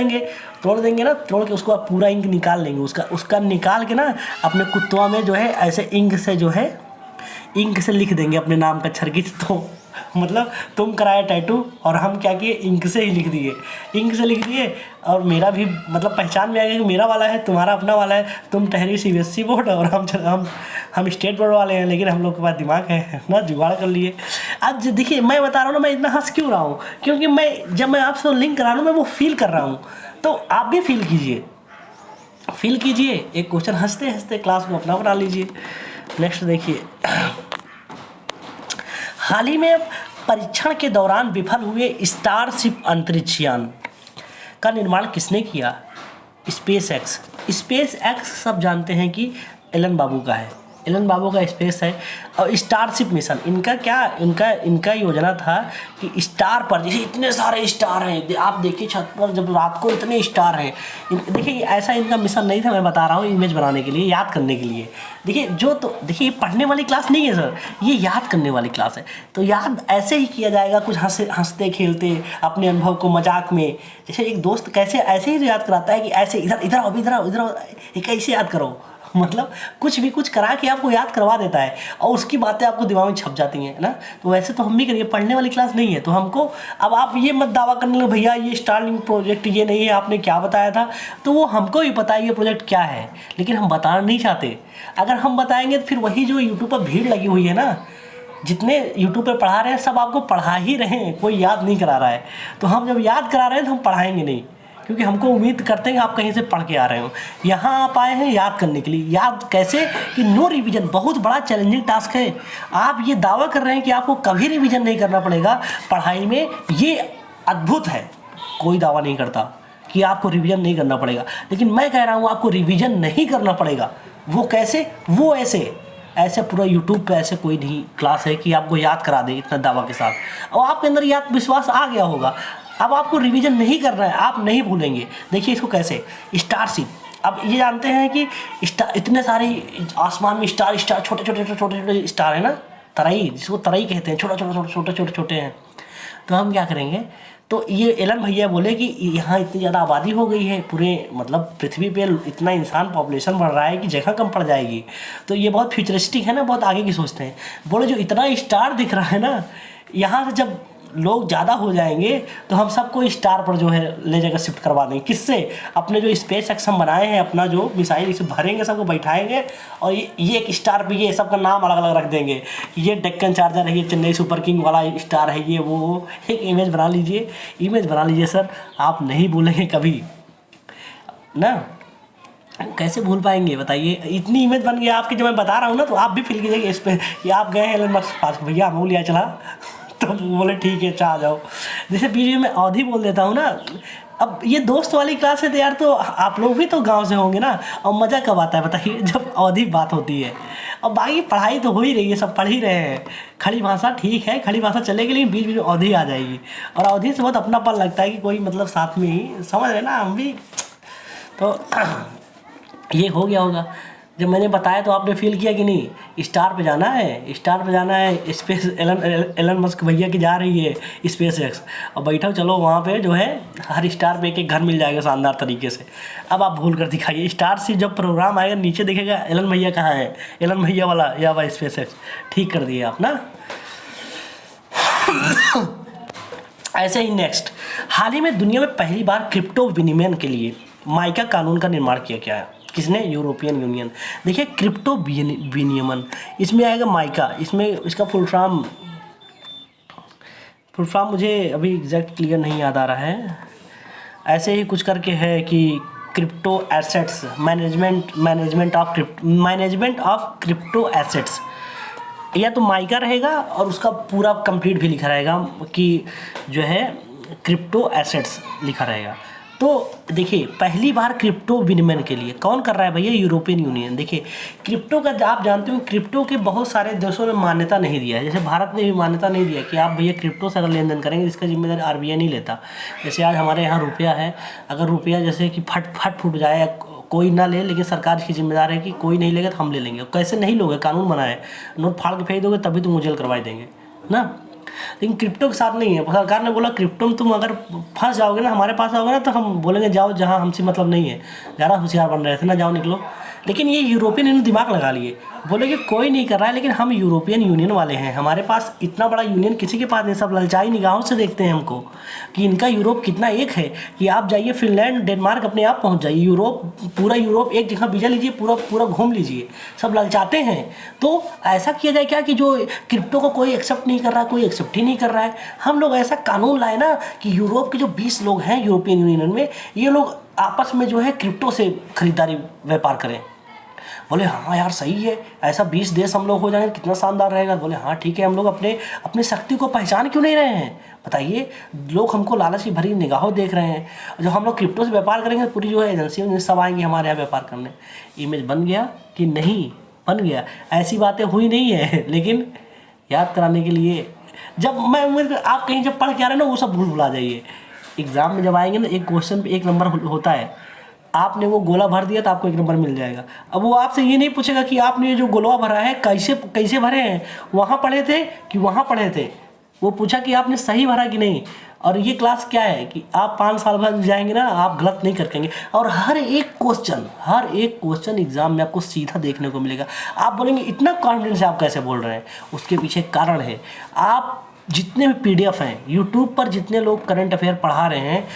देंगे ना, तोड़ के उसको पूरा इंक निकाल लेंगे, उसका निकाल के ना अपने कुत्तवा में जो है ऐसे इंक से जो है इंक से लिख देंगे अपने नाम का छरगिच। तो मतलब तुम कराए टैटू और हम क्या किए, इंक से ही लिख दिए, इंक से लिख दिए। और मेरा भी मतलब पहचान में आ गया कि मेरा वाला है, तुम्हारा अपना वाला है, तुम ठहरी CBSE बोर्ड और हम स्टेट बोर्ड वाले हैं, लेकिन हम लोग के पास दिमाग है ना, जुगाड़ कर लिए। अब देखिए मैं बता रहा हूँ ना, मैं इतना हंस क्यों रहा हूँ, क्योंकि जब मैं आपसे लिंक करा रहा हूँ मैं वो फील कर रहा हूँ, तो आप भी फील कीजिए, एक क्वेश्चन हंसते हंसते क्लास को अपना बना लीजिए। नेक्स्ट देखिए, हाल ही में परीक्षण के दौरान विफल हुए स्टारशिप अंतरिक्ष यान का निर्माण किसने किया? स्पेस एक्स सब जानते हैं कि एलन बाबू का है, एलन बाबू का स्पेस है। और स्टारशिप मिशन इनका योजना था कि स्टार पर, जैसे इतने सारे स्टार हैं, आप देखिए छत पर जब रात को इतने स्टार हैं, देखिए ऐसा इनका मिशन नहीं था, मैं बता रहा हूँ इमेज बनाने के लिए, याद करने के लिए। देखिए देखिए ये पढ़ने वाली क्लास नहीं है सर, ये याद करने वाली क्लास है। तो याद ऐसे ही किया जाएगा, कुछ हंसते खेलते अपने अनुभव को मजाक में। जैसे एक दोस्त कैसे ऐसे ही याद कराता है कि ऐसे इधर कैसे याद करो, मतलब कुछ करा के आपको याद करवा देता है और उसकी बातें आपको दिमाग में छप जाती हैं ना। तो वैसे तो हम भी करिए, पढ़ने वाली क्लास नहीं है, तो हमको अब आप ये मत दावा करने लगे भैया ये स्टारलिंक प्रोजेक्ट ये नहीं है, आपने क्या बताया था। तो वो हमको ही पता है ये प्रोजेक्ट क्या है, लेकिन हम बताना नहीं चाहते। अगर हम बताएंगे तो फिर वही जो यूट्यूब पर भीड़ लगी हुई है ना, जितने यूट्यूब पर पढ़ा रहे हैं सब आपको पढ़ा ही रहे हैं, कोई याद नहीं करा रहा है। तो हम जब याद करा रहे हैं तो हम पढ़ाएंगे नहीं, क्योंकि हमको उम्मीद करते हैं कि आप कहीं से पढ़ के आ रहे हो। यहाँ आप आए हैं याद करने के लिए। याद कैसे कि नो रिवीजन बहुत बड़ा चैलेंजिंग टास्क है। आप ये दावा कर रहे हैं कि आपको कभी रिवीजन नहीं करना पड़ेगा पढ़ाई में, ये अद्भुत है। कोई दावा नहीं करता कि आपको रिवीजन नहीं करना पड़ेगा, लेकिन मैं कह रहा हूँ आपको रिवीजन नहीं करना पड़ेगा। वो कैसे? वो ऐसे पूरा यूट्यूब पे ऐसे कोई नहीं क्लास है कि आपको याद करा दे इतना दावा के साथ, और आपके अंदर याद विश्वास आ गया होगा। अब आपको रिवीजन नहीं करना है, आप नहीं भूलेंगे। देखिए इसको कैसे, स्टारशिप, अब ये जानते हैं कि इतने सारे आसमान में स्टार छोटे छोटे स्टार है ना, तरई, जिसको तरई कहते हैं, छोटे हैं। तो हम क्या करेंगे, तो ये एलन भैया बोले कि यहाँ इतनी ज़्यादा आबादी हो गई है, पूरे मतलब पृथ्वी पे इतना इंसान पॉपुलेशन बढ़ रहा है कि जगह कम पड़ जाएगी। तो ये बहुत फ्यूचरिस्टिक है ना, बहुत आगे की सोचते हैं। बोले जो इतना स्टार दिख रहा है ना, यहाँ से जब लोग ज़्यादा हो जाएंगे तो हम सबको स्टार पर जो है ले जाकर शिफ्ट करवा देंगे। किससे? अपने जो स्पेस एक्स हम बनाए हैं, अपना जो मिसाइल इसे भरेंगे, सबको बैठाएंगे और ये एक स्टार पे ये सबका नाम अलग अलग रख देंगे। ये डेक्कन चार्जर है, ये चेन्नई सुपर किंग वाला स्टार है, ये वो। एक इमेज बना लीजिए सर, आप नहीं भूलेंगे कभी ना। कैसे भूल पाएंगे बताइए, इतनी इमेज बन गई आपकी, जब मैं बता रहा हूँ ना तो आप भी फील कीजिएगा इस पर कि आप गए हैं एलन मस्क के पास, भैया हम लिया चला तो बोले ठीक है आ जाओ। जैसे बीच में अवधि बोल देता हूँ ना। अब ये दोस्त वाली क्लास है तो यार, तो आप लोग भी तो गांव से होंगे ना, और मज़ा कब आता है बताइए, जब अवधि बात होती है। और बाकी पढ़ाई तो हो ही रही है, सब पढ़ ही रहे हैं। खड़ी भाषा ठीक है, खड़ी भाषा चलेगी, लेकिन बीच में अवधि आ जाएगी, और अवधि से बहुत अपनापन लगता है कि कोई मतलब साथ में ही, समझ रहे ना हम भी। तो ये हो गया होगा, जब मैंने बताया तो आपने फील किया कि नहीं, स्टार पे जाना है, स्पेस एलन मस्क भैया की जा रही है स्पेस एक्स, और बैठो चलो वहाँ पे जो है हर स्टार पे एक घर मिल जाएगा शानदार तरीके से। अब आप भूल कर दिखाइए, स्टार से जब प्रोग्राम आएगा नीचे दिखेगा एलन भैया कहाँ है, एलन भैया वाला या वाला स्पेस एक्स। ठीक कर दिए आप ना। ऐसे ही नेक्स्ट, हाल ही में दुनिया में पहली बार क्रिप्टो विनिमय के लिए माइका कानून का निर्माण किया गया है। किसने? European union. देखिए क्रिप्टो विनियमन, इसमें आएगा माइका, इसमें इसका फुल फॉर्म मुझे अभी एग्जैक्ट क्लियर नहीं याद आ रहा है। ऐसे ही कुछ करके है कि crypto assets management of crypto assets, या तो माइका रहेगा और उसका पूरा कंप्लीट भी लिखा रहेगा कि जो है क्रिप्टो एसेट्स लिखा रहेगा। तो देखिए पहली बार क्रिप्टो विनिमय के लिए कौन कर रहा है भैया? European union. देखिए क्रिप्टो का आप जानते हो, क्रिप्टो के बहुत सारे देशों ने मान्यता नहीं दिया है, जैसे भारत ने भी मान्यता नहीं दिया कि आप भैया क्रिप्टो से अगर लेन देन करेंगे इसका जिम्मेदारी RBI नहीं लेता। जैसे आज हमारे यहाँ रुपया है, अगर रुपया जैसे कि फट फूट जाए, कोई ना ले, लेकिन सरकार की जिम्मेदार है कि कोई नहीं लेगा तो हम ले लेंगे। कैसे नहीं लोगे, कानून बना है, नोट फाड़ के फेंक दोगे तभी तुम जेल करवा देंगे ना। लेकिन क्रिप्टो के साथ नहीं है, सरकार ने बोला क्रिप्टो में तुम अगर फंस जाओगे ना, हमारे पास आओगे ना, तो हम बोलेंगे जाओ जहाँ हमसे मतलब नहीं है। ज़्यादा होशियार बन रहे थे ना, जाओ निकलो। लेकिन ये यूरोपियन यूनियन दिमाग लगा लिए, बोले कि कोई नहीं कर रहा है, लेकिन हम यूरोपियन यूनियन वाले हैं, हमारे पास इतना बड़ा यूनियन किसी के पास नहीं। सब ललचाई निगाहों से देखते हैं हमको कि इनका यूरोप कितना एक है कि आप जाइए फिनलैंड डेनमार्क अपने आप पहुंच जाइए। यूरोप, पूरा यूरोप एक जगह वीजा लीजिए, पूरा पूरा घूम लीजिए। सब ललचाते हैं। तो ऐसा किया जाए क्या कि जो क्रिप्टो को कोई एक्सेप्ट नहीं कर रहा, कोई एक्सेप्ट ही नहीं कर रहा है, हम लोग ऐसा कानून लाए ना कि यूरोप के जो 20 लोग हैं यूरोपियन यूनियन में, ये लोग आपस में जो है क्रिप्टो से खरीदारी व्यापार करें। बोले हाँ यार सही है, ऐसा 20 देश हम लोग हो जाएंगे, कितना शानदार रहेगा। बोले हाँ ठीक है, हम लोग अपने शक्ति को पहचान क्यों नहीं रहे हैं, बताइए। लोग हमको लालच की भरी निगाहों देख रहे हैं। जब हम लोग क्रिप्टो से व्यापार करेंगे, पूरी जो है एजेंसी सब आएंगी हमारे यहाँ व्यापार करने। इमेज बन गया कि नहीं बन गया, ऐसी बातें हुई नहीं है, लेकिन याद कराने के लिए जब आप कहीं जब पढ़ के आ रहे हैं ना, वो सब भूल भुला जाइए। एग्ज़ाम में जब आएंगे ना, एक क्वेश्चन पे 1 नंबर होता है, आपने वो गोला भर दिया तो आपको 1 नंबर मिल जाएगा। अब वो आपसे ये नहीं पूछेगा कि आपने ये जो गोला भरा है कैसे कैसे भरे हैं, वहाँ पढ़े थे कि वहाँ पढ़े थे। वो पूछा कि आपने सही भरा कि नहीं। और ये क्लास क्या है कि आप 5 साल बाद जाएंगे ना, आप गलत नहीं करकेंगे। और हर एक क्वेश्चन एग्जाम में आपको सीधा देखने को मिलेगा। आप बोलेंगे इतना कॉन्फिडेंस से आप कैसे बोल रहे हैं, उसके पीछे कारण है। आप जितने भी PDF हैं यूट्यूब पर, जितने लोग करंट अफेयर पढ़ा रहे हैं,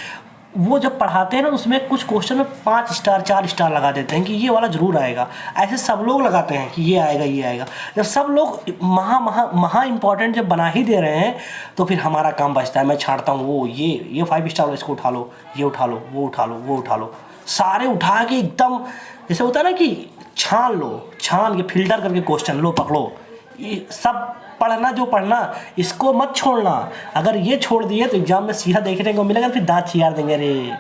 वो जब पढ़ाते हैं ना, उसमें कुछ क्वेश्चन में 5 स्टार 4 स्टार लगा देते हैं कि ये वाला जरूर आएगा। ऐसे सब लोग लगाते हैं कि ये आएगा ये आएगा। जब सब लोग महा इंपॉर्टेंट जब बना ही दे रहे हैं, तो फिर हमारा काम बचता है। मैं छाड़ता हूँ वो ये 5 स्टार वाला, इसको उठा लो, ये उठा लो, वो उठा लो, वो उठा लो, सारे उठा के एकदम जैसे होता है ना कि छान लो, छान के फिल्टर करके क्वेश्चन लो, पकड़ो। ये सब पढ़ना, जो पढ़ना इसको मत छोड़ना। अगर ये छोड़ दिए तो एग्जाम में सीधा देखने को मिलेगा, फिर दांत चियार देंगे, अरे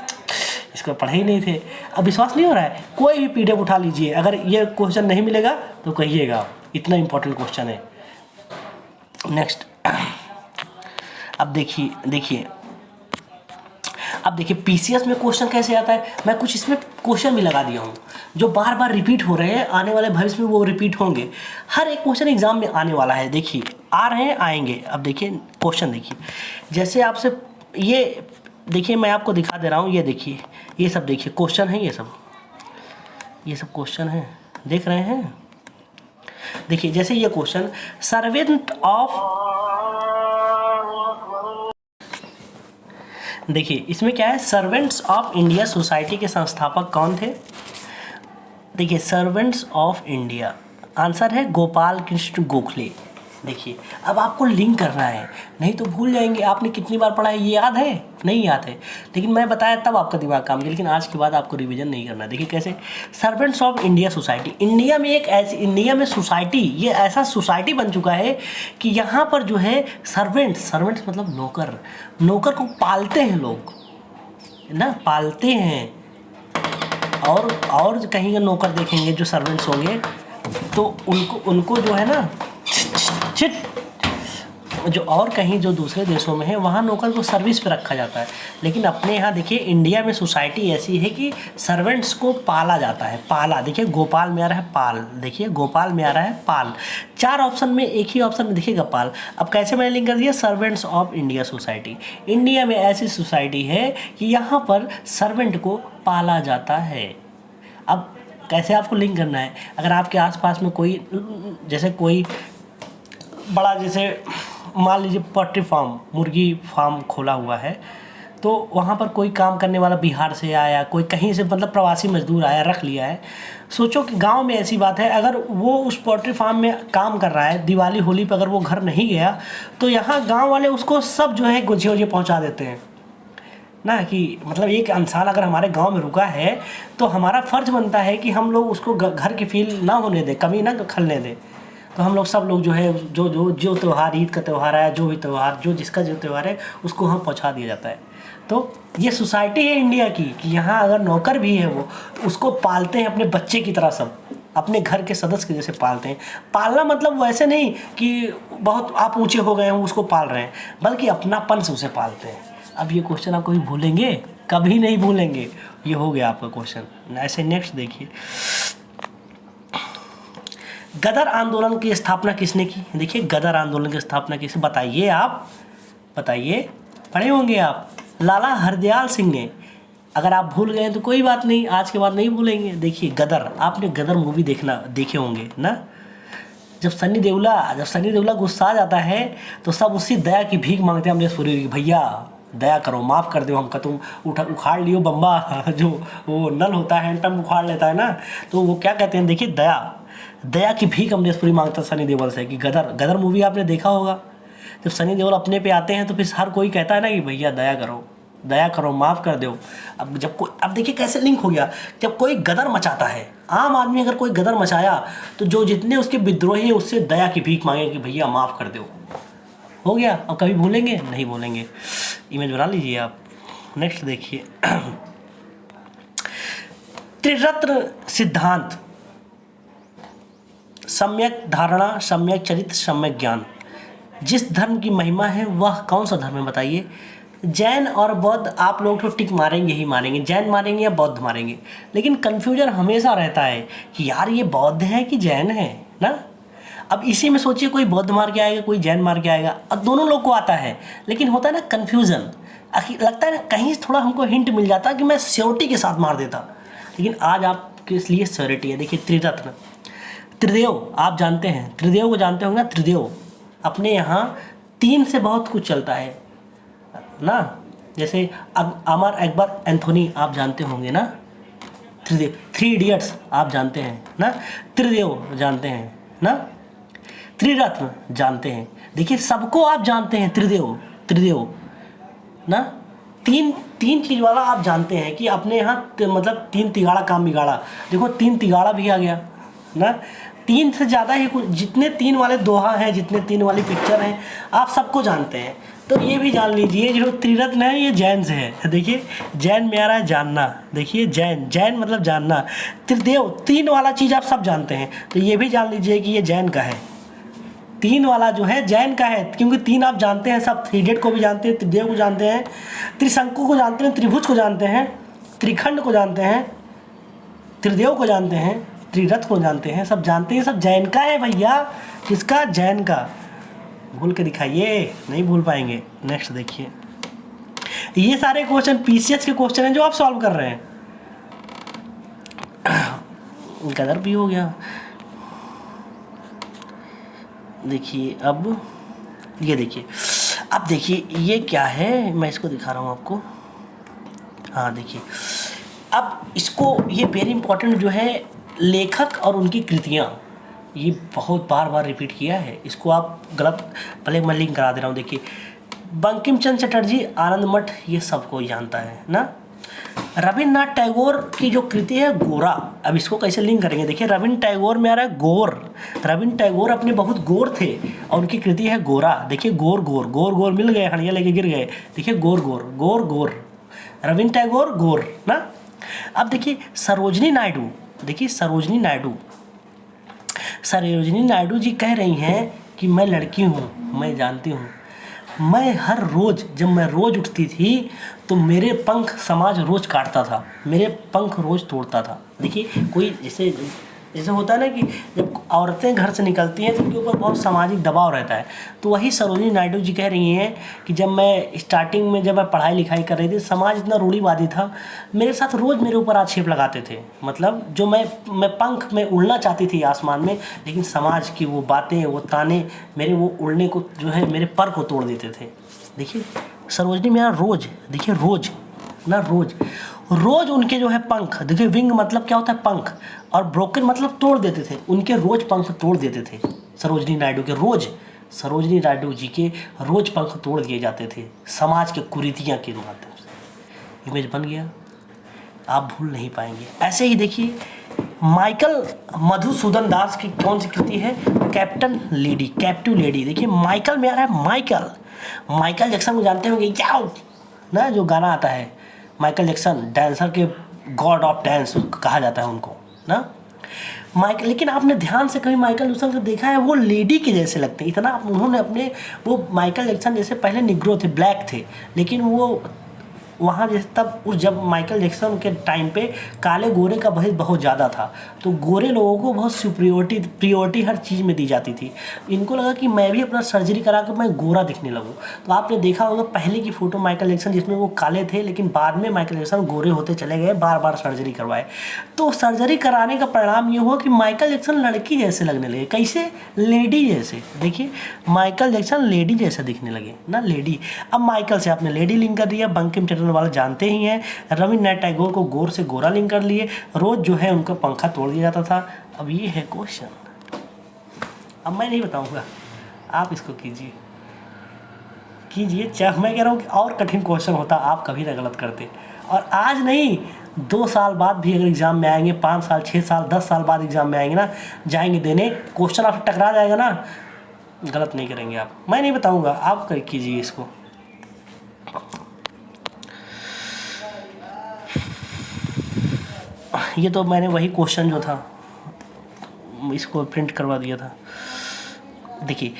इसको पढ़े ही नहीं थे। अब विश्वास नहीं हो रहा है, कोई भी PDF उठा लीजिए, अगर ये क्वेश्चन नहीं मिलेगा तो कहिएगा, इतना इंपॉर्टेंट क्वेश्चन है। नेक्स्ट, अब देखिए PCS में क्वेश्चन कैसे आता है। मैं कुछ इसमें क्वेश्चन भी लगा दिया हूँ जो बार बार रिपीट हो रहे हैं, आने वाले भविष्य में वो रिपीट होंगे। हर एक क्वेश्चन एग्जाम में आने वाला है, देखिए आ रहे हैं, आएंगे। अब देखिए क्वेश्चन, देखिए जैसे आपसे ये देखिए, मैं आपको दिखा दे रहा हूँ, ये देखिए, ये सब देखिए क्वेश्चन है, ये सब क्वेश्चन है, देख रहे हैं। देखिए जैसे ये क्वेश्चन, सर्वेंट ऑफ, देखिए इसमें क्या है, सर्वेंट्स ऑफ इंडिया सोसाइटी के संस्थापक कौन थे। देखिए सर्वेंट्स ऑफ इंडिया, आंसर है गोपाल कृष्ण गोखले। देखिए अब आपको लिंक करना है, नहीं तो भूल जाएंगे। आपने कितनी बार पढ़ा है, ये याद है नहीं याद है, लेकिन मैं बताया तब आपका दिमाग काम किया। लेकिन आज के बाद आपको रिवीजन नहीं करना। देखिए कैसे, servants of India society, India में एक ऐसी, इंडिया में सोसाइटी, ये ऐसा सोसाइटी बन चुका है कि यहाँ पर जो है सर्वेंट्स मतलब नौकर को पालते हैं लोग ना, पालते हैं। और कहीं नौकर देखेंगे जो सर्वेंट्स होंगे, तो उनको जो है ना चिट, जो और कहीं जो दूसरे देशों में है, वहाँ नौकर को सर्विस पे रखा जाता है। लेकिन अपने यहाँ देखिए इंडिया में सोसाइटी ऐसी है कि सर्वेंट्स को पाला जाता है। पाला, देखिए गोपाल में आ रहा है पाल, देखिए गोपाल में आ रहा है पाल। 4 ऑप्शन में एक ही ऑप्शन में दिखेगा पाल। अब कैसे मैंने लिंक कर दिया, servants of India society. India में ऐसी सोसाइटी है कि यहाँ पर सर्वेंट को पाला जाता है। अब कैसे आपको लिंक करना है, अगर आपके आसपास में कोई, जैसे कोई बड़ा, जैसे मान लीजिए पोल्ट्री फार्म, मुर्गी फार्म खोला हुआ है, तो वहाँ पर कोई काम करने वाला बिहार से आया, कोई कहीं से मतलब प्रवासी मजदूर आया, रख लिया है। सोचो कि गांव में ऐसी बात है, अगर वो उस पोल्ट्री फार्म में काम कर रहा है, दिवाली होली पर अगर वो घर नहीं गया, तो यहाँ गांव वाले उसको सब जो है गुझे वुझे पहुँचा देते हैं ना। कि मतलब एक इंसान अगर हमारे गांव में रुका है, तो हमारा फ़र्ज़ बनता है कि हम लोग उसको घर की फील ना होने दें, कमी ना खलने दें। तो हम लोग सब लोग जो है, जो त्यौहार, ईद का त्यौहार है, जो भी त्यौहार, जो जिसका जो त्यौहार है, उसको हम पहुंचा दिया जाता है। तो ये सोसाइटी है इंडिया की कि यहाँ अगर नौकर भी है वो, तो उसको पालते हैं अपने बच्चे की तरह, सब अपने घर के सदस्य के जैसे पालते हैं। पालना मतलब वैसे नहीं कि बहुत आप ऊँचे हो गए हैं उसको पाल रहे हैं, बल्कि अपनापन से उसे पालते हैं। अब ये क्वेश्चन आप कभी भूलेंगे कभी नहीं भूलेंगे। ये हो गया आपका क्वेश्चन। ऐसे नेक्स्ट देखिए, गदर आंदोलन की स्थापना किसने की? देखिए गदर आंदोलन की स्थापना किसने, बताइए आप, बताइए, पढ़े होंगे आप। लाला हरदयाल सिंह ने। अगर आप भूल गए तो कोई बात नहीं, आज के बाद नहीं भूलेंगे। देखिए गदर, आपने गदर मूवी देखे होंगे ना। जब सनी देओला गुस्सा आ जाता है तो सब उससे दया की भीख मांगते हैं अमरीश पुरी की, भैया दया करो, माफ़ कर दो हमका, तुम उखाड़ लियो बम्बा जो वो नल होता है हैंड पंप उखाड़ लेता है ना, तो वो क्या कहते हैं, देखिए दया की भीख अमरीश पुरी मांगता सनी देओल से कि गदर मूवी आपने देखा होगा। जब सनी देओल अपने पे आते हैं तो फिर हर कोई कहता है ना कि भैया दया करो, माफ़ कर दो। अब देखिए कैसे लिंक हो गया। जब कोई गदर मचाता है, आम आदमी अगर कोई गदर मचाया तो जो जितने उसके विद्रोही हैं उससे दया की भीख मांगे कि भैया माफ़ कर दो। हो गया। अब कभी भूलेंगे? नहीं भूलेंगे। इमेज बना लीजिए आप। नेक्स्ट देखिए, त्रिरत्न सिद्धांत, सम्यक धारणा, सम्यक चरित्र, सम्यक ज्ञान। जिस धर्म की महिमा है वह कौन सा धर्म है बताइए? जैन और बौद्ध, आप लोग तो टिक मारेंगे ही मारेंगे, जैन मारेंगे या बौद्ध मारेंगे, लेकिन कन्फ्यूजन हमेशा रहता है कि यार ये बौद्ध है कि जैन है ना। अब इसी में सोचिए, कोई बौद्ध मार के आएगा, कोई जैन मार के आएगा, अब दोनों लोग को आता है, लेकिन होता है ना कन्फ्यूज़न। लगता है ना कहीं थोड़ा हमको हिंट मिल जाता कि मैं श्योरिटी के साथ मार देता, लेकिन आज आपके लिए श्योरिटी है। देखिए त्रिरत्न, त्रिदेव आप जानते हैं, त्रिदेव को जानते होंगे ना। त्रिदेव अपने यहाँ 3 से बहुत कुछ चलता है ना, जैसे अमर अकबर एंथोनी आप जानते होंगे ना। त्रिदेव, 3 इडियट्स आप जानते हैं ना। त्रिदेव जानते हैं ना, त्रिरत्न जानते हैं। देखिए सबको आप जानते हैं, त्रिदेव ना। तीन चीज़ वाला आप जानते हैं कि अपने यहाँ मतलब 3 तिगाड़ा काम बिगाड़ा। देखो 3 तिगाड़ा भी आ गया ना। 3 से ज़्यादा ही कुछ, जितने 3 वाले दोहा हैं, जितने 3 वाली पिक्चर हैं, आप सबको जानते हैं। तो ये भी जान लीजिए, जो त्रिरत्न है ये जैन से है। देखिए जैन में आ रहा है जानना, देखिए जैन मतलब जानना। त्रिदेव 3 वाला चीज़ आप सब जानते हैं, तो ये भी जान लीजिए कि ये जैन का है। 3 वाला जो है जैन का है, क्योंकि 3 आप जानते हैं सब। थ्रीडेड को भी जानते हैं, त्रिदेव को जानते हैं, त्रिशंकु को जानते हैं, त्रिभुज को जानते हैं, त्रिखंड को जानते हैं, त्रिदेव को जानते हैं, त्रिरथ को जानते हैं, सब जानते हैं। सब जैन का है भैया। किसका? जैन का। भूल के दिखाइए, नहीं भूल पाएंगे। नेक्स्ट देखिए, ये सारे क्वेश्चन पीसीएच के क्वेश्चन हैं जो आप सॉल्व कर रहे हैं। गदर भी हो गया। देखिए अब ये देखिए, अब देखिए ये क्या है, मैं इसको दिखा रहा हूँ आपको। हाँ देखिए, अब इसको, ये वेरी इंपॉर्टेंट जो है, लेखक और उनकी कृतियाँ, ये बहुत बार बार रिपीट किया है। इसको आप गलत, पहले मैं लिंक करा दे रहा हूँ। देखिए बंकिम चंद्र चटर्जी, आनंद मठ, ये सबको जानता है ना। रविन्द्रनाथ टैगोर की जो कृति है गोरा, अब इसको कैसे लिंक करेंगे? देखिए रविन्द्र टैगोर में आ रहा है गोर। रविन्द्र टैगोर अपने बहुत गोर थे और उनकी कृति है गोरा। देखिए गोर गोर गोर गोर मिल गए, हड़िया लेके गिर गए। देखिए गोर गोर गोर गोर, रविन्द्र टैगोर गोर ना। अब देखिए सरोजनी नायडू, देखिए सरोजनी नायडू जी कह रही हैं कि मैं लड़की हूँ, मैं जानती हूँ, मैं हर रोज़, जब मैं रोज़ उठती थी तो मेरे पंख समाज रोज़ काटता था, मेरे पंख रोज़ तोड़ता था। देखिए कोई जैसे होता है ना कि जब औरतें घर से निकलती हैं तो उनके ऊपर बहुत सामाजिक दबाव रहता है, तो वही सरोजनी नायडू जी कह रही हैं कि जब मैं स्टार्टिंग में, जब मैं पढ़ाई लिखाई कर रही थी, समाज इतना रूढ़िवादी था, मेरे साथ रोज़ मेरे ऊपर आक्षेप लगाते थे। मतलब जो मैं पंख में उड़ना चाहती थी आसमान में, लेकिन समाज की वो बातें, वो ताने मेरे वो उड़ने को जो है, मेरे पर को तोड़ देते थे। देखिए सरोजनी में यहाँ रोज़, देखिए रोज़ ना, रोज़ उनके जो है पंख, देखिए विंग मतलब क्या होता है? पंख, और ब्रोकन मतलब तोड़ देते थे। उनके रोज़ पंख तोड़ देते थे सरोजनी नायडू के, रोज़ सरोजनी नायडू जी के रोज़ पंख तोड़ दिए जाते थे समाज के कुरीतियाँ के माध्यम से। इमेज बन गया, आप भूल नहीं पाएंगे। ऐसे ही देखिए माइकल मधुसूदन दास की कौन सी कृति है? Captive lady. देखिए माइकल में आ रहा है माइकल जैक्सन को जानते होंगे, जाओ ना, जो गाना आता है माइकल जैक्सन, डांसर के गॉड ऑफ डांस कहा जाता है उनको ना माइकल। लेकिन आपने ध्यान से कभी माइकल जैक्सन को देखा है? वो लेडी के जैसे लगते हैं इतना। उन्होंने अपने, वो माइकल जैक्सन जैसे पहले निग्रो थे, ब्लैक थे, लेकिन वो वहाँ जैसे तब उस जब माइकल जैक्सन के टाइम पे काले गोरे का भेद बहुत ज़्यादा था, तो गोरे लोगों को बहुत प्रियोरिटी हर चीज़ में दी जाती थी। इनको लगा कि मैं भी अपना सर्जरी करा कर मैं गोरा दिखने लगूँ। तो आपने देखा होगा पहले की फ़ोटो माइकल जैक्सन जिसमें वो काले थे, लेकिन बाद में माइकल जैक्सन गोरे होते चले गए, बार बार सर्जरी करवाए। तो सर्जरी कराने का परिणाम ये हुआ कि माइकल जैक्सन लड़की जैसे लगने लगे। कैसे? लेडी जैसे। देखिए माइकल जैक्सन लेडी जैसे दिखने लगे ना, लेडी। अब माइकल से आपने लेडी लिंक कर दिया, बंकिम चंद्र वाले जानते ही हैं। रविन्द्रनाथ टैगोर को गोर से गोरा लिंक कर लिए, रोज जो है उनका पंखा तोड़ दिया जाता था। अब ये है क्वेश्चन, अब मैं नहीं बताऊंगा, आप इसको कीजिए चाहे मैं कह रहा हूँ कि और कठिन क्वेश्चन होता आप कभी ना गलत करते। और आज नहीं, 2 साल बाद भी अगर एग्ज़ाम में आएंगे, 5 साल 6 साल 10 साल बाद एग्ज़ाम में आएंगे ना, जाएंगे देने, क्वेश्चन आपसे टकरा जाएगा ना, गलत नहीं करेंगे आप। मैं नहीं बताऊंगा, आप कीजिए इसको। ये तो मैंने वही क्वेश्चन जो था इसको प्रिंट करवा दिया था। देखिए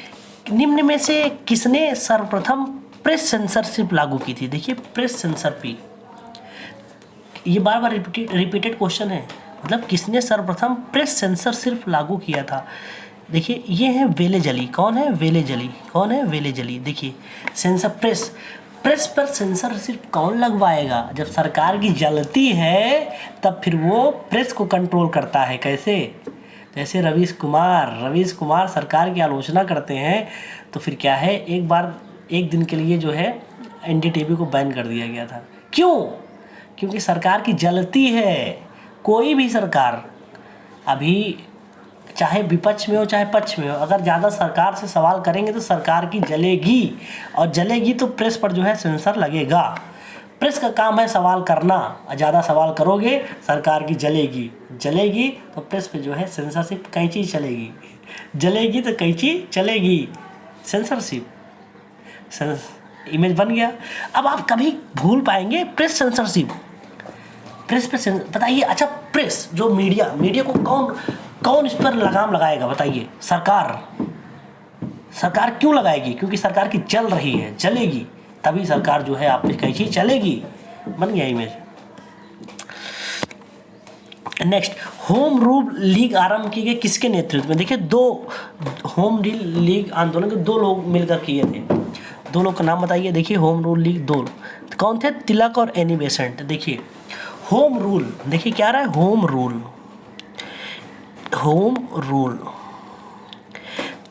निम्न में से किसने सर्वप्रथम प्रेस सेंसरशिप लागू की थी? देखिए प्रेस सेंसरशिप, ये बार बार रिपीटेड क्वेश्चन है। मतलब किसने सर्वप्रथम प्रेस सेंसरशिप लागू किया था? देखिए ये है वेलेजली। कौन है? वेलेजली। कौन है? वेलेजली। देखिए सेंसर प्रेस पर सेंसरशिप कौन लगवाएगा? जब सरकार की जलती है तब फिर वो प्रेस को कंट्रोल करता है। कैसे? जैसे रवीश कुमार सरकार की आलोचना करते हैं तो फिर क्या है, एक बार एक दिन के लिए जो है एनडीटीवी को बैन कर दिया गया था। क्यों? क्योंकि सरकार की जलती है। कोई भी सरकार, अभी चाहे विपक्ष में हो चाहे पक्ष में हो, अगर ज़्यादा सरकार से सवाल करेंगे तो सरकार की जलेगी, और जलेगी तो प्रेस पर जो है सेंसर लगेगा। प्रेस का काम है सवाल करना, ज़्यादा सवाल करोगे सरकार की जलेगी तो प्रेस पे जो है सेंसरशिप कैंची चलेगी, जलेगी तो कैंची चलेगी। सेंसरशिप इमेज बन गया। अब आप कभी भूल पाएंगे प्रेस सेंसरशिप, प्रेस पे बताइए। अच्छा प्रेस जो मीडिया को कौन इस पर लगाम लगाएगा बताइए? सरकार क्यों लगाएगी? क्योंकि सरकार की जल रही है, जलेगी तभी सरकार जो है आप पे कैंची चलेगी। बन गया image. Next, home rule league आरंभ की गई किसके नेतृत्व में? देखिए होम रूल लीग आंदोलन के 2 लोग मिलकर किए थे। 2 लोग का नाम बताइए। देखिए होम रूल लीग 2 कौन थे? तिलक और एनी बेसेंट। देखिए होम रूल, देखिए क्या रहा है? होम रूल,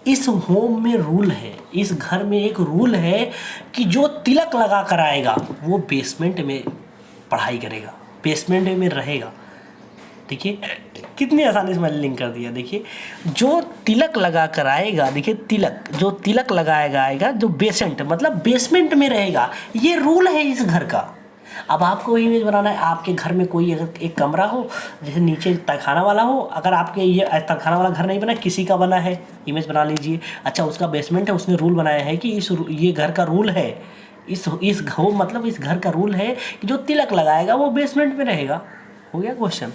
इस होम में रूल है, इस घर में एक रूल है कि जो तिलक लगा कर आएगा वो बेसमेंट में पढ़ाई करेगा, बेसमेंट में रहेगा। देखिए कितनी आसानी से मैंने लिंक कर दिया। देखिए जो तिलक लगा कर आएगा, देखिए जो तिलक लगाएगा आएगा, जो बेसेंट मतलब बेसमेंट में रहेगा, ये रूल है इस घर का। अब आपको इमेज बनाना है, आपके घर में कोई अगर एक कमरा हो, जैसे नीचे तहखाना वाला हो, अगर आपके ये तहखाना वाला घर नहीं बना, किसी का बना है, इमेज बना लीजिए। अच्छा उसका बेसमेंट है, उसने रूल बनाया है कि ये घर का रूल है, इस मतलब इस घर का रूल है कि जो तिलक लगाएगा वो बेसमेंट में रहेगा। हो गया क्वेश्चन।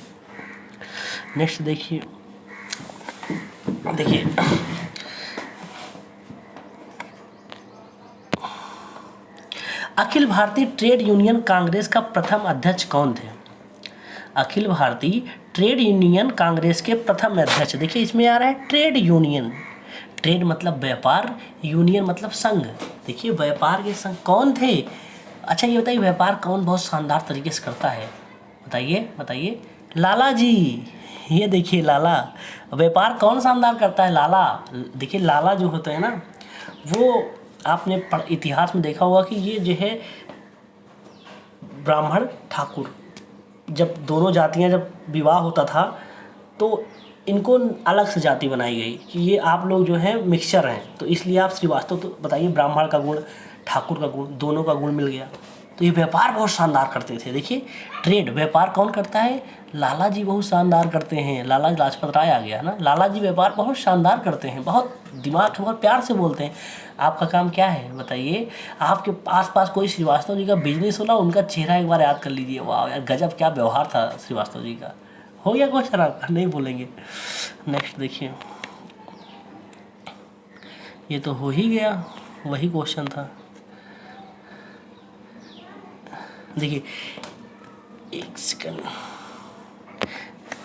नेक्स्ट देखिए अखिल भारतीय ट्रेड यूनियन कांग्रेस का प्रथम अध्यक्ष कौन थे? अखिल भारतीय ट्रेड यूनियन कांग्रेस के प्रथम अध्यक्ष, देखिए इसमें आ रहा है ट्रेड यूनियन, ट्रेड मतलब व्यापार, यूनियन मतलब संघ। देखिए व्यापार के संघ कौन थे? अच्छा ये बताइए व्यापार कौन बहुत शानदार तरीके से करता है? बताइए। लाला जी। ये देखिए लाला, व्यापार कौन शानदार करता है? लाला। देखिए लाला जो होते हैं ना, वो आपने इतिहास में देखा होगा कि ये जो है ब्राह्मण ठाकुर, जब दोनों जातियां जब विवाह होता था तो इनको अलग से जाति बनाई गई कि ये आप लोग जो हैं मिक्सचर हैं, तो इसलिए आप श्रीवास्तव, तो बताइए ब्राह्मण का गुण, ठाकुर का गुण, दोनों का गुण मिल गया। तो ये व्यापार बहुत शानदार करते थे। देखिए ट्रेड व्यापार कौन करता है? लाला जी बहुत शानदार करते हैं। लाला लाजपत राय आ गया है ना, लाला जी व्यापार बहुत शानदार करते हैं, बहुत दिमाग से बहुत प्यार से बोलते हैं। आपका काम क्या है बताइए? आपके आसपास कोई श्रीवास्तव जी का बिजनेस हो ना, उनका चेहरा एक बार याद कर लीजिए। वाह यार गजब क्या व्यवहार था श्रीवास्तव जी का। हो गया क्वेश्चन, आपका नहीं बोलेंगे। नेक्स्ट देखिए, ये तो हो ही गया, वही क्वेश्चन था। देखिए एक सेकंड,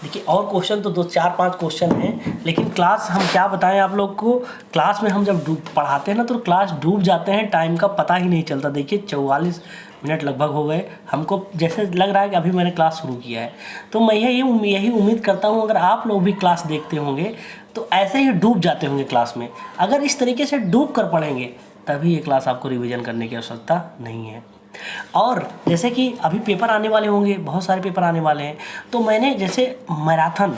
देखिए और क्वेश्चन तो 2-4-5 क्वेश्चन हैं, लेकिन क्लास हम क्या बताएं आप लोग को, क्लास में हम जब पढ़ाते हैं ना तो क्लास डूब जाते हैं, टाइम का पता ही नहीं चलता। देखिए 44 मिनट लगभग हो गए, हमको जैसे लग रहा है कि अभी मैंने क्लास शुरू किया है। तो मैं यही उम्मीद करता हूँ अगर आप लोग भी क्लास देखते होंगे तो ऐसे ही डूब जाते होंगे क्लास में। अगर इस तरीके से डूब कर पढ़ेंगे तभी ये क्लास आपको रिवीजन करने की आवश्यकता नहीं है। और जैसे कि अभी पेपर आने वाले होंगे, बहुत सारे पेपर आने वाले हैं, तो मैंने जैसे मैराथन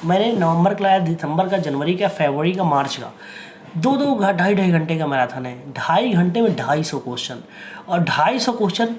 मैंने नवंबर का, दिसंबर का, जनवरी का, फरवरी का, मार्च का 2-2 ढाई घंटे का मैराथन है। 2.5 घंटे में 250 क्वेश्चन, और 250 question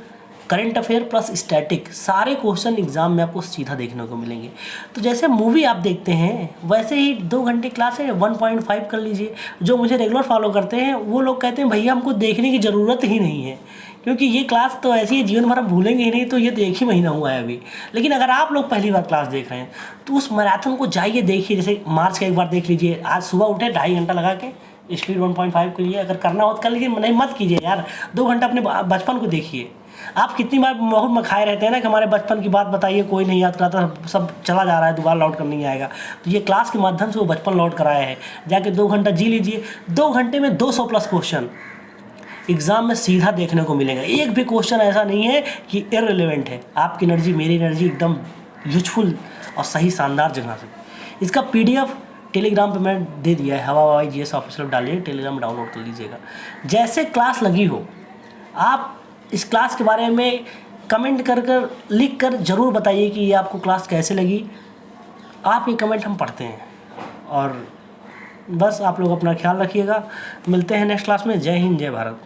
current affair plus static, सारे क्वेश्चन एग्जाम में आपको सीधा देखने को मिलेंगे। तो जैसे मूवी आप देखते हैं वैसे ही 2 घंटे क्लास है, 1.5 कर लीजिए। जो मुझे रेगुलर फॉलो करते हैं वो लोग कहते हैं भैया हमको देखने की ज़रूरत ही नहीं है, क्योंकि ये क्लास तो ऐसी है जीवन भर हम भूलेंगे ही नहीं, तो ये तो 1 ही महीना हुआ है अभी। लेकिन अगर आप लोग पहली बार क्लास देख रहे हैं तो उस मैराथन को जाइए देखिए। जैसे मार्च का एक बार देख लीजिए, आज सुबह उठे 2.5 घंटा लगा के स्पीड 1.5 के लिए, अगर करना हो तो कर लीजिए, नहीं मत कीजिए यार। 2 घंटा अपने बचपन को देखिए। आप कितनी बार बहुत मखाए रहते हैं ना कि हमारे बचपन की बात बताइए, कोई नहीं याद कराता, सब चला जा रहा है, दोबारा लौट कर नहीं आएगा। तो ये क्लास के माध्यम से वो बचपन लौट कर आया है, जाके 2 घंटा जी लीजिए। 2 घंटे में 200 प्लस क्वेश्चन एग्ज़ाम में सीधा देखने को मिलेगा। एक भी क्वेश्चन ऐसा नहीं है कि इररिलेवेंट है। आपकी एनर्जी, मेरी एनर्जी एकदम यूजफुल और सही शानदार जगह से। इसका PDF टेलीग्राम पे मैंने दे दिया है, हवा हवाई GS ऑफिशियल डालिए, टेलीग्राम डाउनलोड कर लीजिएगा। जैसे क्लास लगी हो, आप इस क्लास के बारे में कमेंट कर लिख कर ज़रूर बताइए कि ये आपको क्लास कैसे लगी। आप ये कमेंट हम पढ़ते हैं। और बस आप लोग अपना ख्याल रखिएगा, मिलते हैं नेक्स्ट क्लास में। जय हिंद, जय भारत।